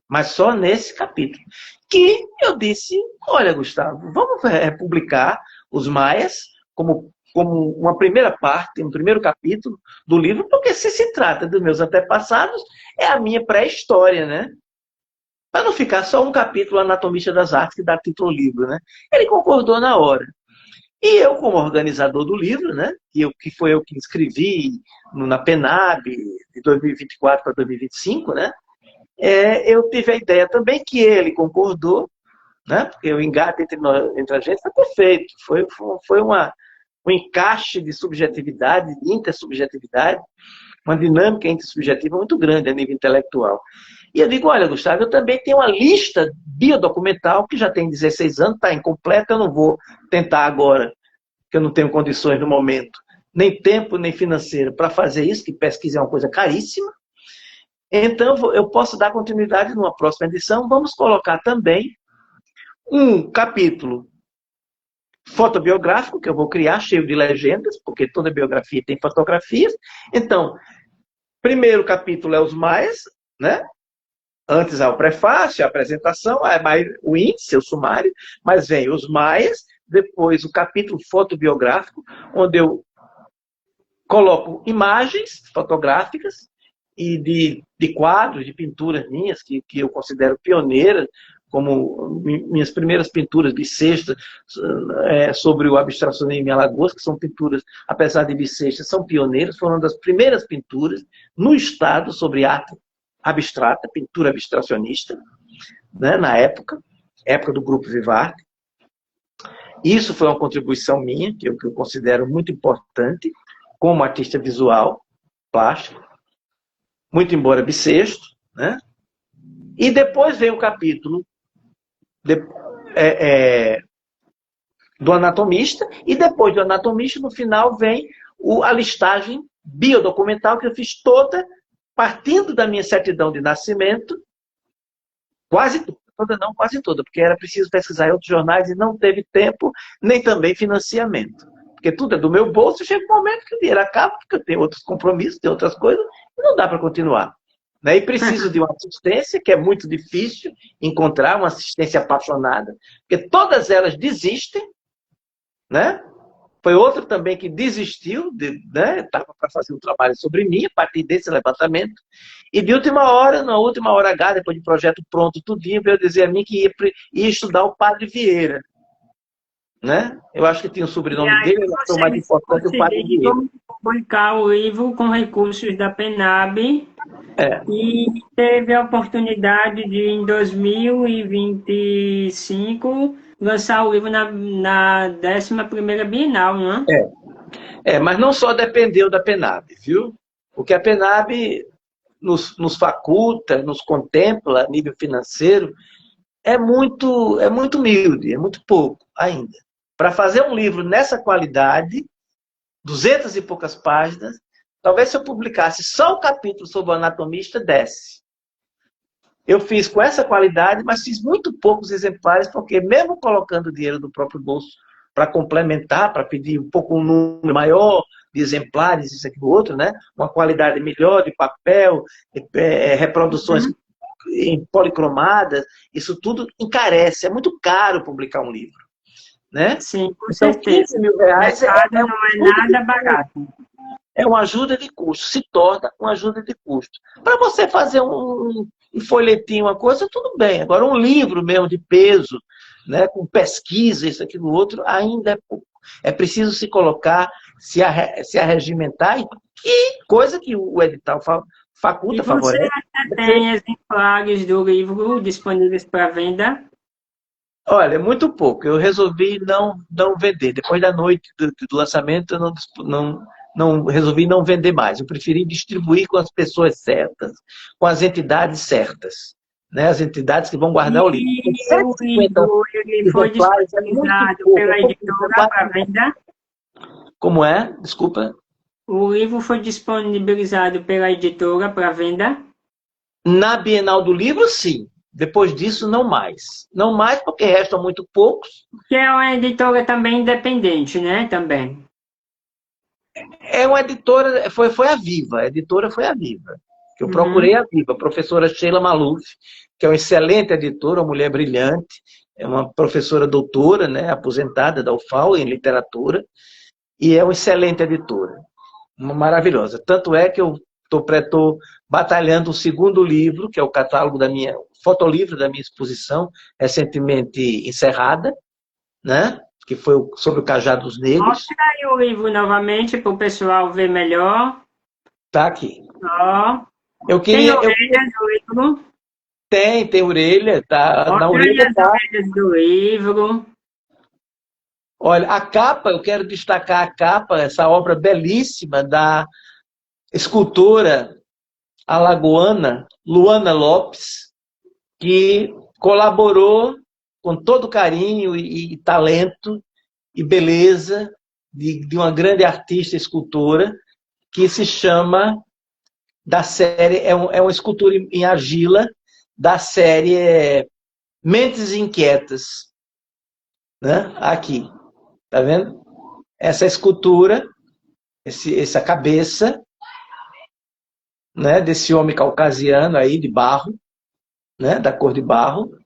Mas só nesse capítulo. Que eu disse, olha, Gustavo, vamos publicar os Maias como uma primeira parte, um primeiro capítulo do livro, porque se trata dos meus antepassados, é a minha pré-história, né? Para não ficar só um capítulo Anatomista das Artes que dá título ao livro, né? Ele concordou na hora. E eu, como organizador do livro, né, que foi eu que escrevi na PENAB de 2024 para 2025, né, eu tive a ideia também que ele concordou, né, porque o engate entre a gente foi perfeito, foi um encaixe de subjetividade, de intersubjetividade, uma dinâmica intersubjetiva muito grande a nível intelectual. E eu digo, olha, Gustavo, eu também tenho uma lista biodocumental que já tem 16 anos, está incompleta, eu não vou tentar agora, que eu não tenho condições no momento, nem tempo, nem financeiro, para fazer isso, que pesquisa é uma coisa caríssima. Então, eu posso dar continuidade numa próxima edição. Vamos colocar também um capítulo fotobiográfico, que eu vou criar, cheio de legendas, porque toda biografia tem fotografias. Então, primeiro capítulo é os Maias, né? Antes há o prefácio, a apresentação, é mais o índice, o sumário, mas vem os Maias, depois o capítulo fotobiográfico, onde eu coloco imagens fotográficas e de quadros, de pinturas minhas, que eu considero pioneiras, como minhas primeiras pinturas bissextas sobre o abstracionismo em Alagoas, que são pinturas, apesar de bissextas, são pioneiras, foram uma das primeiras pinturas no Estado sobre arte abstrata, pintura abstracionista, né, na época do Grupo Vivarte. Isso foi uma contribuição minha, que eu considero muito importante, como artista visual, plástico, muito embora bissexto, né? E depois vem o capítulo do anatomista, e depois do anatomista, no final, vem a listagem biodocumental que eu fiz toda, partindo da minha certidão de nascimento, quase toda, porque era preciso pesquisar em outros jornais e não teve tempo, nem também financiamento. Porque tudo é do meu bolso, chega um momento que o dinheiro acaba, porque eu tenho outros compromissos, tenho outras coisas, e não dá para continuar. Né? E preciso de uma assistência, que é muito difícil encontrar, uma assistência apaixonada, porque todas elas desistem, né? Foi outro também que desistiu, né? Estava para fazer um trabalho sobre mim, a partir desse levantamento, e de última hora, na última hora H, depois de projeto pronto, tudinho, veio dizer a mim que ia estudar o Padre Vieira. Né? Eu acho que tinha o sobrenome dele, ele foi mais importante que o Padre Vieira. Publicar o livro com recursos da PENAB, e teve a oportunidade de, em 2025, lançar o livro na 11ª Bienal, não é? Mas não só dependeu da PENAB, viu? Porque a PENAB nos faculta, nos contempla a nível financeiro, é muito humilde, é muito pouco ainda. Para fazer um livro nessa qualidade, 200 e poucas páginas, talvez se eu publicasse só o capítulo sobre o anatomista, desse. Eu fiz com essa qualidade, mas fiz muito poucos exemplares, porque mesmo colocando dinheiro do próprio bolso para complementar, para pedir um pouco um número maior de exemplares, isso aqui do outro, né? Uma qualidade melhor de papel, reproduções em policromadas, isso tudo encarece, é muito caro publicar um livro. Né? Sim, com então, certeza. R$15 mil não é nada barato. É uma ajuda de custo, se torna uma ajuda de custo. Para você fazer um folhetinho, uma coisa, tudo bem. Agora, um livro mesmo de peso, né, com pesquisa, isso, aquilo, outro, ainda é pouco. É preciso se colocar, se arregimentar, e coisa que o edital faculta, favorece. E você tem exemplares do livro disponíveis para venda? Olha, muito pouco. Eu resolvi não vender. Depois da noite do lançamento, eu não resolvi não vender mais. Eu preferi distribuir com as pessoas certas, com as entidades certas, né? As entidades que vão guardar o livro. Tem E o 150 livro, ele foi exemplares, é muito disponibilizado pouco. pela editora para venda? Como é? Desculpa. O livro foi disponibilizado pela editora para venda? Na Bienal do Livro, sim. Depois disso, não mais. Não mais porque restam muito poucos. Que é uma editora também independente, né? Também. É uma editora, foi a Viva, a editora foi a Viva. Eu Uhum. procurei a Viva, a professora Sheila Maluf, que é uma excelente editora, uma mulher brilhante, é uma professora doutora, né, aposentada da UFAL em literatura, e é uma excelente editora, uma maravilhosa. Tanto é que eu estou batalhando o segundo livro, que é o catálogo da minha, fotolivro da minha exposição, recentemente encerrada, né, que foi sobre o Cajado dos Negros, Mostra aí o livro novamente para o pessoal ver melhor. tá aqui. Ó, Eu tem queria, eu orelhas do livro. tem orelha, tá? Na Mostra aí orelha as tá. orelhas do livro. Olha, a capa, eu quero destacar a capa, essa obra belíssima da escultora alagoana Luana Lopes, que colaborou com todo carinho e talento e beleza de uma grande artista escultora que se chama da série, é uma escultura em argila da série Mentes Inquietas, né? Aqui. Tá vendo? Essa escultura, essa cabeça, né, desse homem caucasiano aí de barro, né, da cor de barro,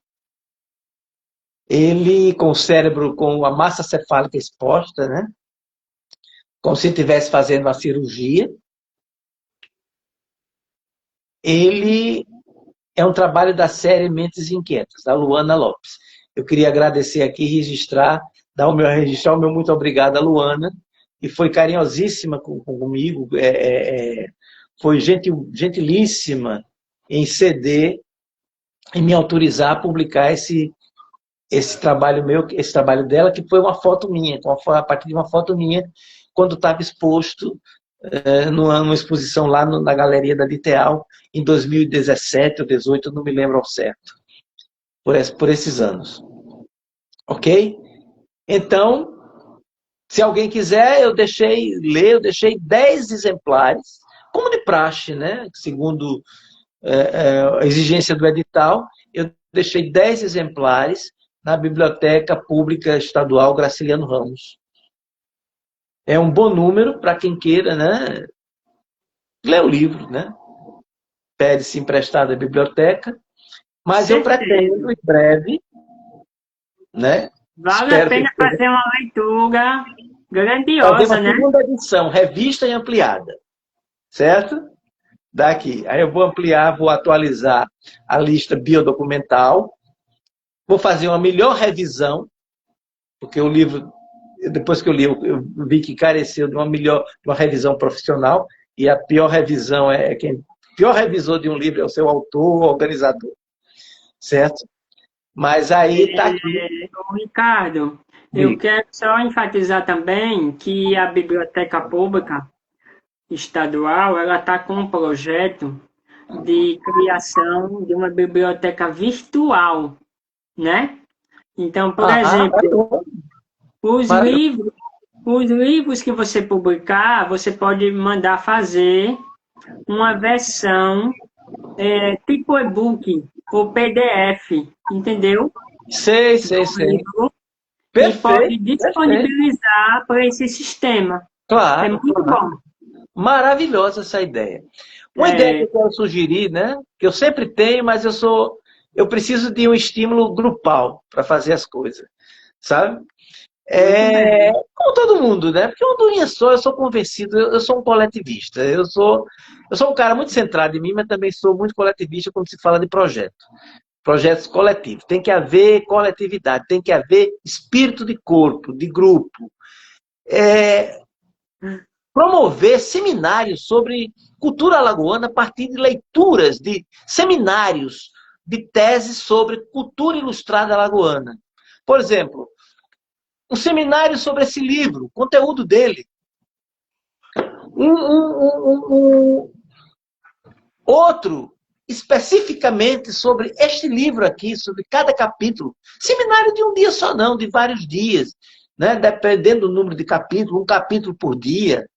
ele com o cérebro com a massa cefálica exposta, né, como se estivesse fazendo uma cirurgia. Ele é um trabalho da série Mentes Inquietas, da Luana Lopes. Eu queria agradecer aqui, registrar, registrar o meu muito obrigado à Luana, que foi carinhosíssima comigo, foi gentilíssima em ceder e me autorizar a publicar esse trabalho meu, esse trabalho dela, que foi uma foto minha, a partir de uma foto minha, quando estava exposto numa exposição lá na Galeria da Liteal, em 2017 ou 2018, não me lembro ao certo, por esses anos. Ok? Então, se alguém quiser, eu deixei 10 exemplares, como de praxe, né? Segundo a exigência do edital, eu deixei 10 exemplares na Biblioteca Pública Estadual Graciliano Ramos. É um bom número para quem queira, né, ler o livro, né? Pede-se emprestado à biblioteca, mas eu Certeza. pretendo, em breve, né, Vale a espero que pena fazer uma leitura fazer grandiosa, uma né? segunda edição, revista e ampliada, certo? Daqui. Aí eu vou ampliar, vou atualizar a lista biodocumental, vou fazer uma melhor revisão, porque o livro, depois que eu li, eu vi que careceu de uma revisão profissional, e a pior revisão quem pior revisor de um livro é o seu autor, o organizador, certo? Mas aí está aqui. Ricardo, eu Diga. quero só enfatizar também que a Biblioteca Pública Estadual, ela está com um projeto de criação de uma biblioteca virtual, né? Então, por exemplo, os Maravilhoso. livros, os livros que você publicar, você pode mandar fazer uma versão tipo e-book ou PDF, entendeu? Sei, sei, Do sei. livro e Perfeito, pode perfeito. disponibilizar para esse sistema. É Claro, muito claro. bom. Maravilhosa essa ideia. Uma ideia que É, eu quero sugerir, né? Que eu sempre tenho, mas eu preciso de um estímulo grupal para fazer as coisas, sabe? muito bem. Como todo mundo, né? Porque eu não só, eu sou convencido, eu sou um coletivista. Eu sou um cara muito centrado em mim, mas também sou muito coletivista quando se fala de projeto. Projetos coletivos. Tem que haver coletividade, tem que haver espírito de corpo, de grupo. Promover seminários sobre cultura alagoana a partir de leituras, de seminários, de teses sobre cultura ilustrada alagoana. Por exemplo, um seminário sobre esse livro, o conteúdo dele. Outro, especificamente sobre este livro aqui, sobre cada capítulo. Seminário de um dia só não, de vários dias, né? Dependendo do número de capítulos, um capítulo por dia,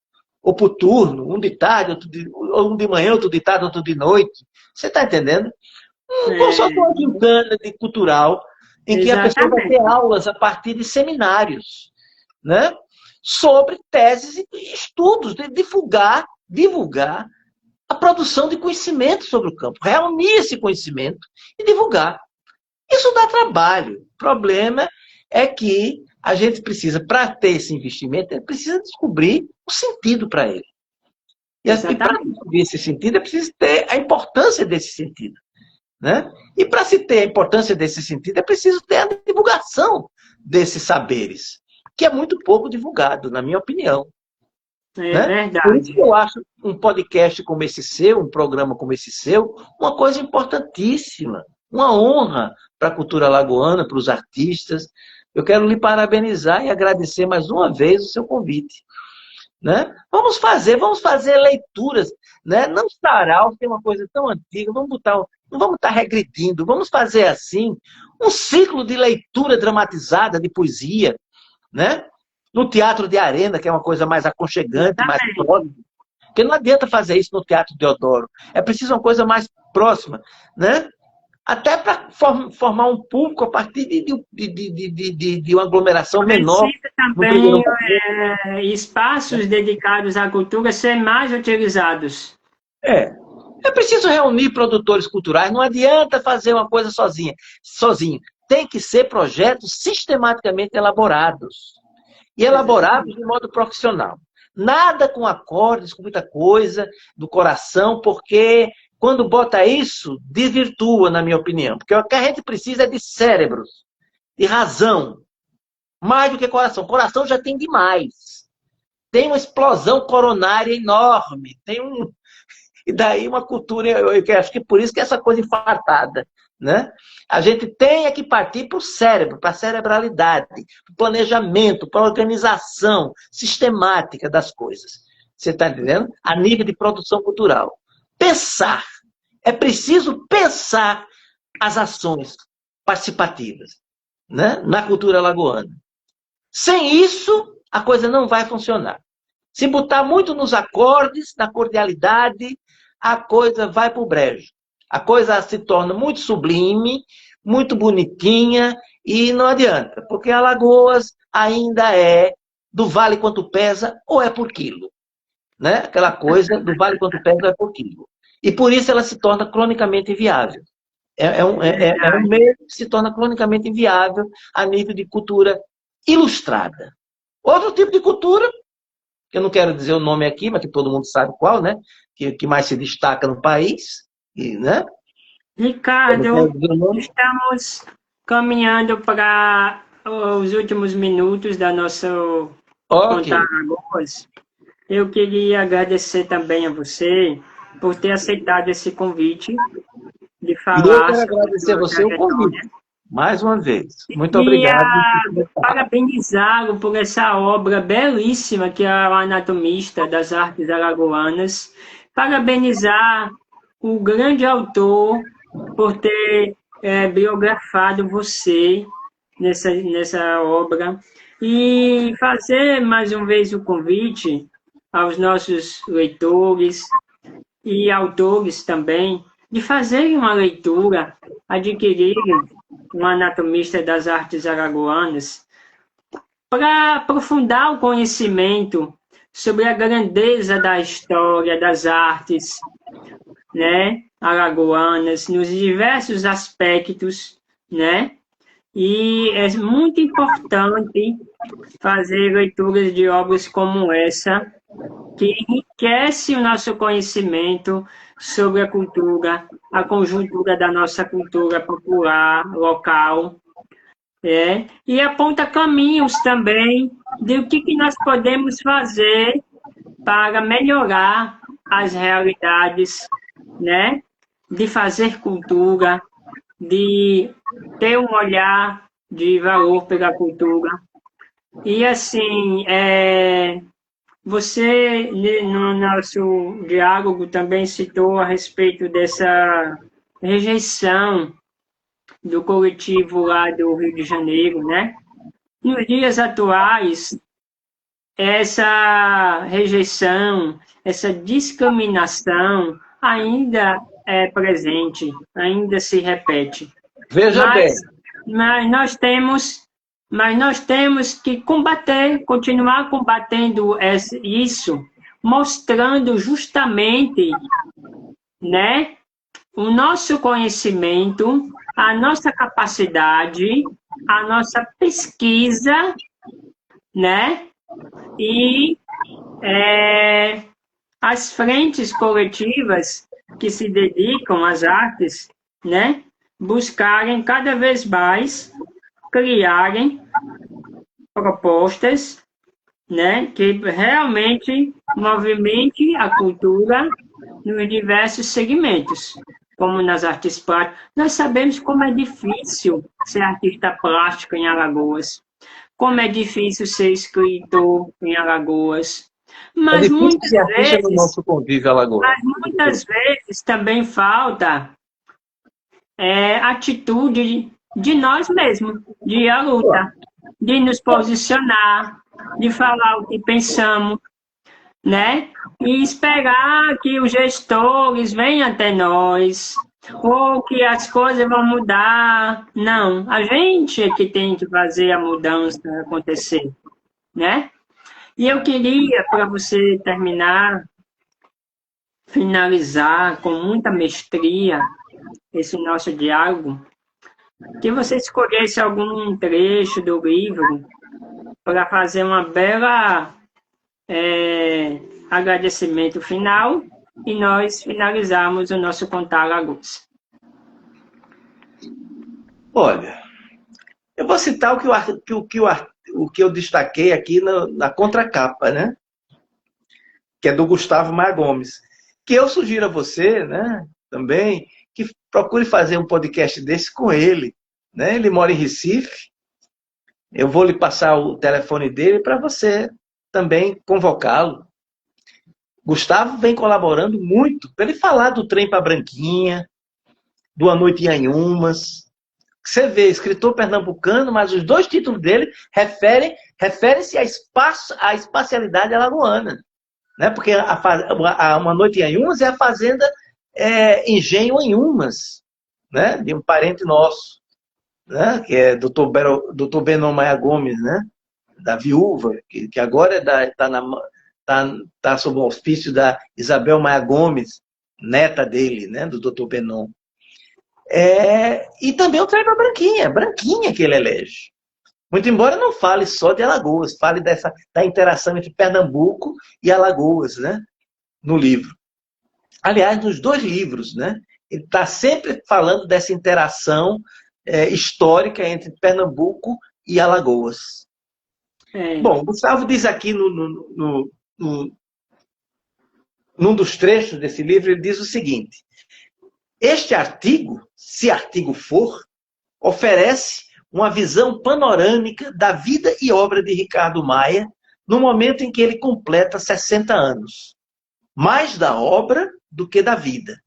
ou por turno, um de tarde, um de manhã, outro de tarde, outro de noite. Você está entendendo? Como só uma gincana de cultural, em que a pessoa vai ter aulas a partir de seminários, né? Sobre teses e estudos, de divulgar a produção de conhecimento sobre o campo, reunir esse conhecimento e divulgar. Isso dá trabalho. O problema é que a gente precisa, para ter esse investimento, precisa descobrir o sentido para ele. E para descobrir esse sentido, é preciso ter a importância desse sentido. Né? E para se ter a importância desse sentido, é preciso ter a divulgação desses saberes, que é muito pouco divulgado, na minha opinião. É verdade. Por isso que eu acho um podcast como esse seu, um programa como esse seu, uma coisa importantíssima, uma honra para a cultura alagoana, para os artistas. Eu quero lhe parabenizar e agradecer mais uma vez o seu convite. Né? Vamos fazer leituras. Né? Não sarau, que é uma coisa tão antiga, não vamos estar regredindo, vamos fazer assim um ciclo de leitura dramatizada de poesia, né? No teatro de arena, que é uma coisa mais aconchegante, mais próxima. Porque não adianta fazer isso no Teatro Deodoro. É preciso uma coisa mais próxima, né? Até para formar um público a partir de uma aglomeração menor. Precisa também espaços dedicados à cultura ser mais utilizados. É preciso reunir produtores culturais, não adianta fazer uma coisa sozinho. Tem que ser projetos sistematicamente elaborados. E elaborados de modo profissional. Nada com acordes, com muita coisa do coração, porque quando bota isso, desvirtua, na minha opinião. Porque o que a gente precisa é de cérebros, de razão, mais do que coração. Coração já tem demais. Tem uma explosão coronária enorme. E daí uma cultura, eu acho que por isso que essa coisa infartada. Né? A gente tem que partir para o cérebro, para a cerebralidade, para o planejamento, para a organização sistemática das coisas. Você está entendendo? A nível de produção cultural. Pensar. É preciso pensar as ações participativas, né? Na cultura alagoana. Sem isso, a coisa não vai funcionar. Se botar muito nos acordes, na cordialidade, a coisa vai para o brejo. A coisa se torna muito sublime, muito bonitinha e não adianta, porque Alagoas ainda é do vale quanto pesa ou é por quilo. Né? Aquela coisa do vale quanto pesa ou é por quilo. E por isso ela se torna cronicamente inviável. É um meio que se torna cronicamente inviável a nível de cultura ilustrada. Outro tipo de cultura, que eu não quero dizer o nome aqui, mas que todo mundo sabe qual, né? Que mais se destaca no país, né? Ricardo, estamos caminhando para os últimos minutos da nossa Contar Alagoas. Eu queria agradecer também a você por ter aceitado esse convite de falar. Eu quero agradecer a você o convite, mais uma vez. Muito obrigado. Parabenizá-lo por essa obra belíssima que é o Anatomista das Artes Alagoanas. Parabenizar o grande autor por ter biografado você nessa obra e fazer mais uma vez o convite aos nossos leitores e autores também de fazerem uma leitura, adquirirem um Anatomista das Artes Alagoanas para aprofundar o conhecimento sobre a grandeza da história das artes, né, alagoanas, nos diversos aspectos, né? E é muito importante fazer leituras de obras como essa, que enriquece o nosso conhecimento sobre a cultura, a conjuntura da nossa cultura popular, local, e aponta caminhos também de o que nós podemos fazer para melhorar as realidades, né? De fazer cultura, de ter um olhar de valor pela cultura. E assim, você no nosso diálogo também citou a respeito dessa rejeição do coletivo lá do Rio de Janeiro, né? Nos dias atuais, essa rejeição, essa discriminação ainda é presente, ainda se repete. Veja Mas, bem, mas nós temos que combater, continuar combatendo isso, mostrando justamente, né, o nosso conhecimento, a nossa capacidade, a nossa pesquisa, né, e as frentes coletivas que se dedicam às artes, né, buscarem cada vez mais criarem propostas, né, que realmente movimente a cultura nos diversos segmentos, como nas artes plásticas. Nós sabemos como é difícil ser artista plástico em Alagoas, como é difícil ser escritor em Alagoas, é mas difícil ser artista no nosso convívio alagoano. muitas vezes também falta atitude de nós mesmos, de ir à luta, de nos posicionar, de falar o que pensamos, né? E esperar que os gestores venham até nós, ou que as coisas vão mudar. Não, a gente é que tem que fazer a mudança acontecer, né? E eu queria, para você terminar, finalizar com muita mestria esse nosso diálogo, que você escolhesse algum trecho do livro para fazer uma bela agradecimento final e nós finalizarmos o nosso Contar Alagoas. Olha, eu vou citar o que eu destaquei aqui na contracapa, né? Que é do Gustavo Maia Gomes. Que eu sugiro a você, né, também, que procure fazer um podcast desse com ele. Né? Ele mora em Recife. Eu vou lhe passar o telefone dele para você também convocá-lo. Gustavo vem colaborando muito para ele falar do Trem para Branquinha, do A Noite em Anhumas. Você vê, escritor pernambucano, mas os dois títulos dele referem-se à espacialidade alagoana. Né? Porque Uma Noite em Anhumas é a fazenda Engenho Anhumas, né? De um parente nosso, né? Que é Dr. Benon Maia Gomes, né? Da viúva, que agora tá sob o auspício da Isabel Maia Gomes, neta dele, né? Do Dr. Benon. E também o Trem para Branquinha, Branquinha que ele elege. Muito embora não fale só de Alagoas, fale da interação entre Pernambuco e Alagoas, né? No livro. Aliás, nos dois livros, né? Ele está sempre falando dessa interação histórica entre Pernambuco e Alagoas. Bom, Gustavo diz aqui num dos trechos desse livro, ele diz o seguinte: este artigo, se artigo for, oferece uma visão panorâmica da vida e obra de Ricardo Maia no momento em que ele completa 60 anos. Mais da obra do que da vida.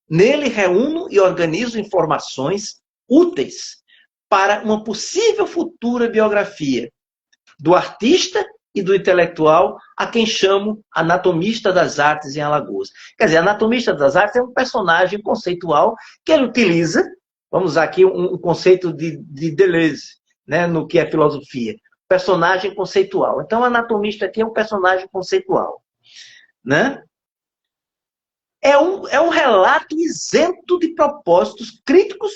Nele reúno e organizo informações úteis para uma possível futura biografia do artista e do intelectual, a quem chamo anatomista das artes em Alagoas. Quer dizer, anatomista das artes é um personagem conceitual que ele utiliza, vamos usar aqui um conceito de Deleuze, né, no que é filosofia. Personagem conceitual. Então, o anatomista aqui é um personagem conceitual. Né? É um relato isento de propósitos críticos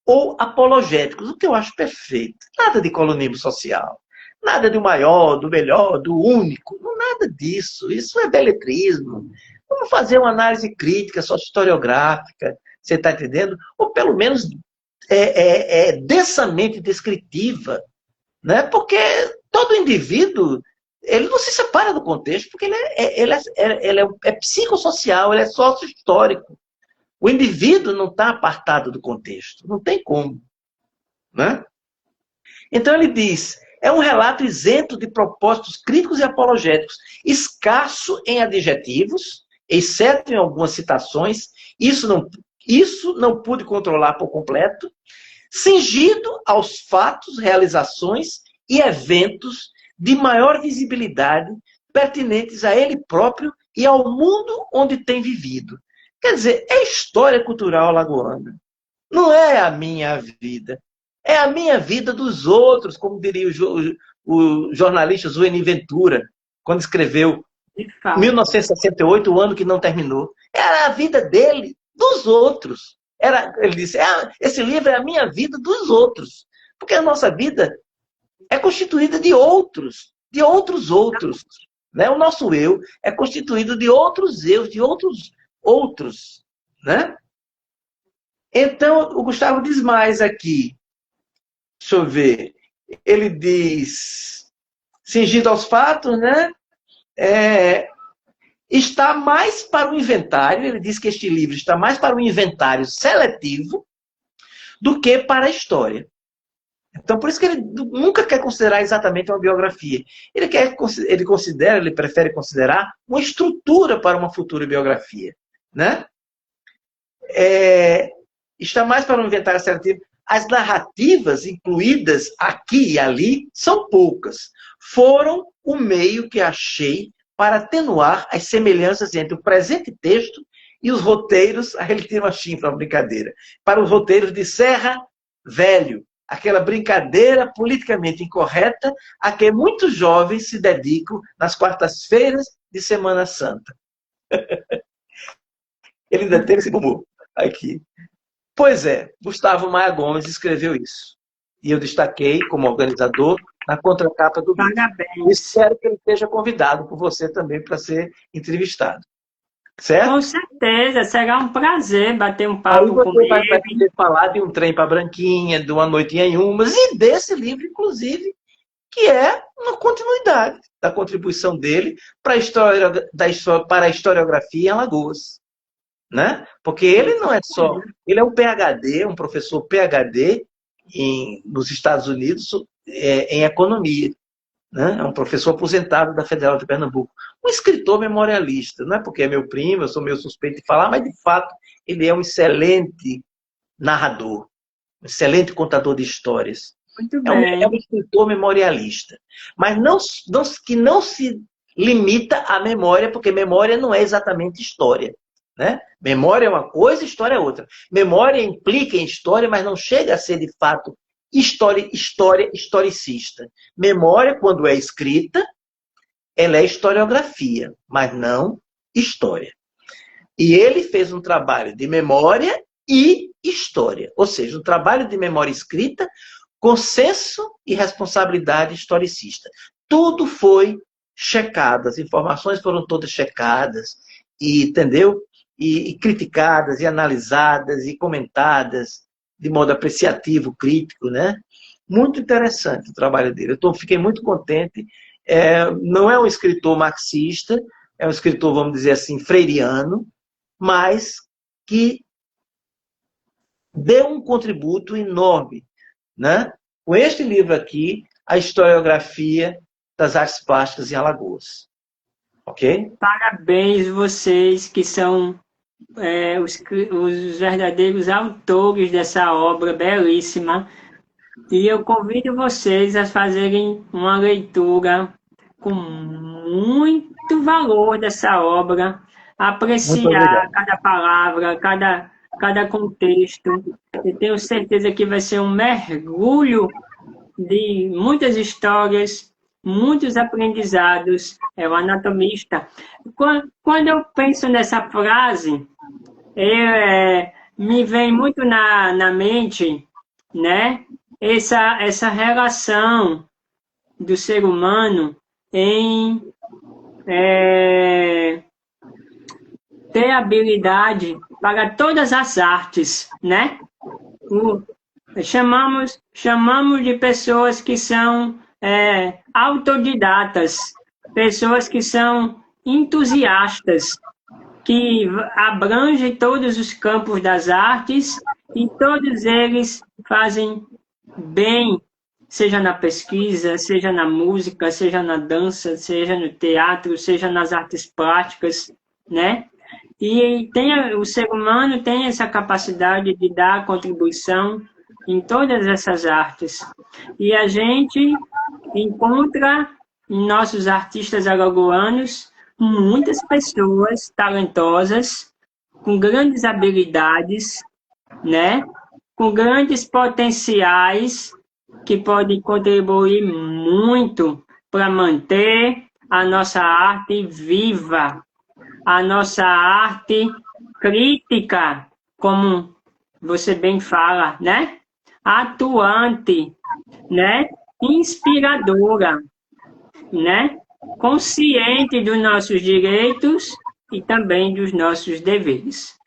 ou apologéticos, o que eu acho perfeito. Nada de colonismo social. Nada de maior, do melhor, do único. Nada disso. Isso é beletrismo. Vamos fazer uma análise crítica, sócio-historiográfica, você está entendendo? Ou pelo menos densamente descritiva. Né? Porque todo indivíduo ele não se separa do contexto, porque ele é psicossocial, ele é sócio-histórico. O indivíduo não está apartado do contexto. Não tem como. Né? Então ele diz, é um relato isento de propósitos críticos e apologéticos, escasso em adjetivos, exceto em algumas citações, isso não pude controlar por completo, cingido aos fatos, realizações e eventos de maior visibilidade pertinentes a ele próprio e ao mundo onde tem vivido. Quer dizer, é história cultural alagoana. Não é a minha vida. É a minha vida dos outros, como diria o jornalista Zueni Ventura, quando escreveu 1968, o ano que não terminou. Era a vida dele, dos outros. Ele disse, esse livro é a minha vida dos outros. Porque a nossa vida é constituída de outros. Né? O nosso eu é constituído de outros eus, de outros. Né? Então, o Gustavo diz mais aqui. Deixa eu ver. Ele diz, cingido aos fatos, né? Está mais para o inventário, ele diz que este livro está mais para o inventário seletivo do que para a história. Então, por isso que ele nunca quer considerar exatamente uma biografia. Ele prefere considerar uma estrutura para uma futura biografia. Né? Está mais para um inventário seletivo. As narrativas incluídas aqui e ali são poucas. Foram o meio que achei para atenuar as semelhanças entre o presente texto e os roteiros, aí ele tira uma chifra, uma brincadeira, para os roteiros de Serra Velho, aquela brincadeira politicamente incorreta a que muitos jovens se dedicam nas quartas-feiras de Semana Santa. Ele ainda teve esse humor aqui. Pois é, Gustavo Maia Gomes escreveu isso. E eu destaquei, como organizador, na contracapa do livro. Parabéns. Espero que ele esteja convidado por você também para ser entrevistado. Certo? Com certeza, será um prazer bater um papo comigo. Você vai poder falar de Um Trem para Branquinha, de Uma Noite em Umas, e desse livro, inclusive, que é uma continuidade da contribuição dele para a historiografia em Alagoas. Né? Porque ele não é só... Ele é um PhD, um professor PhD nos Estados Unidos em economia. Né? É um professor aposentado da Federal de Pernambuco. Um escritor memorialista. Não é porque é meu primo, eu sou meio suspeito de falar, mas, de fato, ele é um excelente narrador, um excelente contador de histórias. Muito bem. É um escritor memorialista. Mas que não se limita à memória, porque memória não é exatamente história. Né? Memória é uma coisa, história é outra. Memória implica em história, mas não chega a ser, de fato, historicista. Memória, quando é escrita, ela é historiografia, mas não história. E ele fez um trabalho de memória e história. Ou seja, um trabalho de memória escrita com senso e responsabilidade historicista. Tudo foi checado, as informações foram todas checadas, e, entendeu? E criticadas, e analisadas, e comentadas de modo apreciativo, crítico, né? Muito interessante o trabalho dele. Eu fiquei muito contente. Não é um escritor marxista, é um escritor, vamos dizer assim, freiriano, mas que deu um contributo enorme, né? Com este livro aqui, A Historiografia das Artes Plásticas em Alagoas. Ok? Parabéns vocês que são os verdadeiros autores dessa obra belíssima. E eu convido vocês a fazerem uma leitura com muito valor dessa obra, apreciar cada palavra, cada contexto. Eu tenho certeza que vai ser um mergulho de muitas histórias, muitos aprendizados. É um anatomista. Quando eu penso nessa frase, me vem muito na mente, né, essa relação do ser humano em ter habilidade para todas as artes, né? Chamamos de pessoas que são autodidatas, pessoas que são entusiastas, que abrangem todos os campos das artes e todos eles fazem bem seja na pesquisa, seja na música, seja na dança, seja no teatro, seja nas artes plásticas, né? E o ser humano tem essa capacidade de dar contribuição em todas essas artes. E a gente encontra em nossos artistas alagoanos muitas pessoas talentosas, com grandes habilidades, né? Com grandes potenciais que podem contribuir muito para manter a nossa arte viva, a nossa arte crítica, como você bem fala, né? Atuante, né? Inspiradora, né? Consciente dos nossos direitos e também dos nossos deveres.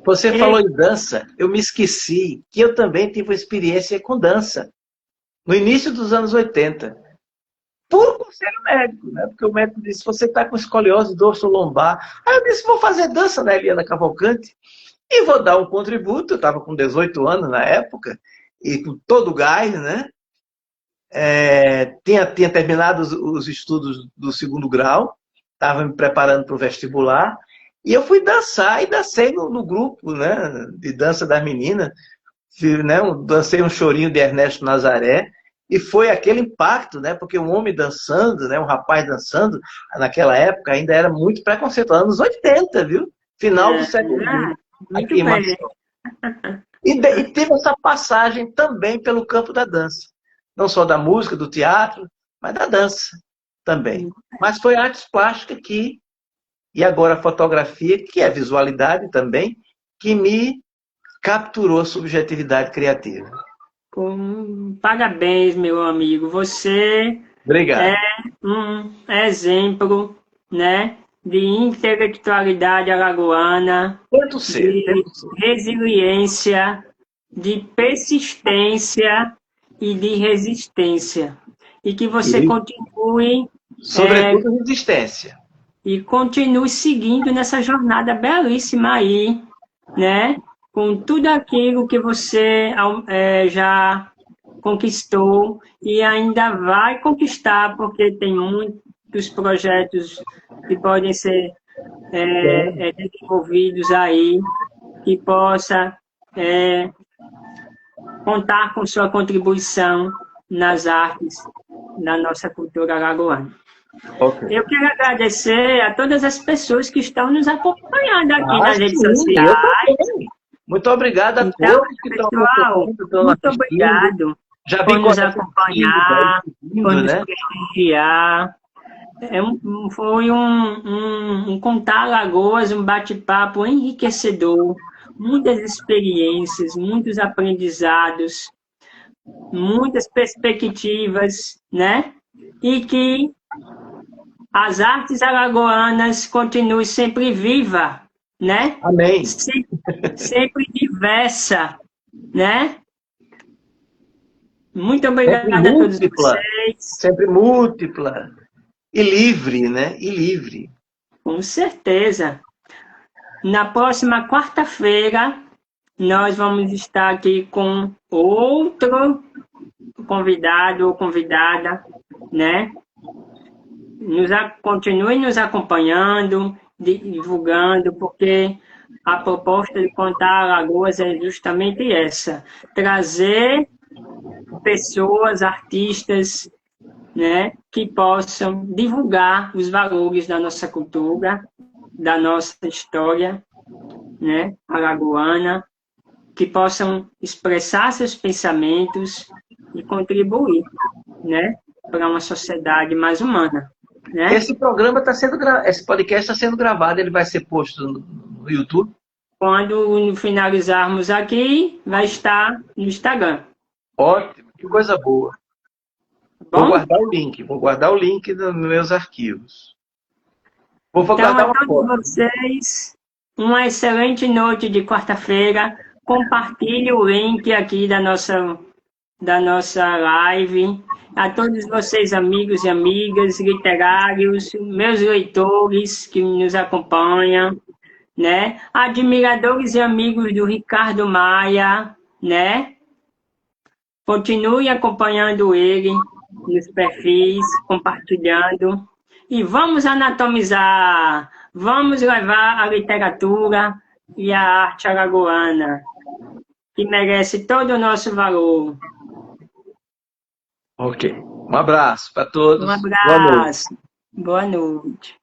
Você falou em dança, eu me esqueci que eu também tive uma experiência com dança, no início dos anos 80. Por conselho médico, né? Porque o médico disse, você está com escoliose dorso lombar. Aí eu disse, vou fazer dança na Eliana Cavalcante e vou dar um contributo. Eu estava com 18 anos na época, e com todo o gás, né? Tinha terminado os estudos do segundo grau, estava me preparando para o vestibular, e eu fui dançar, e dancei no grupo, né, de dança das meninas, né, dancei um chorinho de Ernesto Nazaré, e foi aquele impacto, né, porque um homem dançando, né, um rapaz dançando, naquela época ainda era muito preconceituoso, anos 80, viu? Final do século XX, aqui em Maceió. E teve essa passagem também pelo campo da dança. Não só da música, do teatro, mas da dança também. Mas foi artes plásticas e agora a fotografia, que é visualidade também, que me capturou a subjetividade criativa. Parabéns, meu amigo. Você Obrigado. é um exemplo, né, de intelectualidade alagoana, Tento ser. de resiliência, de persistência e de resistência. E que você continue... Sobretudo resistência. E continue seguindo nessa jornada belíssima aí, né? Com tudo aquilo que você já conquistou e ainda vai conquistar, porque tem muitos projetos que podem ser desenvolvidos aí, que possa contar com sua contribuição nas artes da nossa cultura alagoana. Okay. Eu quero agradecer a todas as pessoas que estão nos acompanhando aqui nas redes sociais. Muito obrigado a todos que estão acompanhando. Muito obrigado por nos acompanhar, por nos prestigiar. Foi um Contar Alagoas, um bate-papo enriquecedor, muitas experiências, muitos aprendizados, muitas perspectivas, né? E que as artes alagoanas continuem sempre viva, né? Amém. Sempre diversa, né? Muito obrigada a todos vocês. Sempre múltipla. E livre, né? E livre. Com certeza. Na próxima quarta-feira, nós vamos estar aqui com outro convidado ou convidada, né? Continue nos acompanhando, divulgando, porque a proposta de Contar Alagoas é justamente essa: trazer pessoas, artistas, né, que possam divulgar os valores da nossa cultura, da nossa história, né, alagoana, que possam expressar seus pensamentos e contribuir, né, para uma sociedade mais humana. Né? Esse programa esse podcast está sendo gravado, ele vai ser posto no YouTube? Quando finalizarmos aqui, vai estar no Instagram. Ótimo, que coisa boa. Bom? Vou guardar o link nos meus arquivos. Vou então, guardar a todos vocês, uma excelente noite de quarta-feira. Compartilhe o link aqui da nossa live. A todos vocês, amigos e amigas, literários, meus leitores que nos acompanham, né? Admiradores e amigos do Ricardo Maia, né? Continue acompanhando ele nos perfis, compartilhando. E vamos anatomizar, vamos levar a literatura e a arte alagoana, que merece todo o nosso valor. Ok. Um abraço para todos. Um Boa noite. abraço. Boa noite.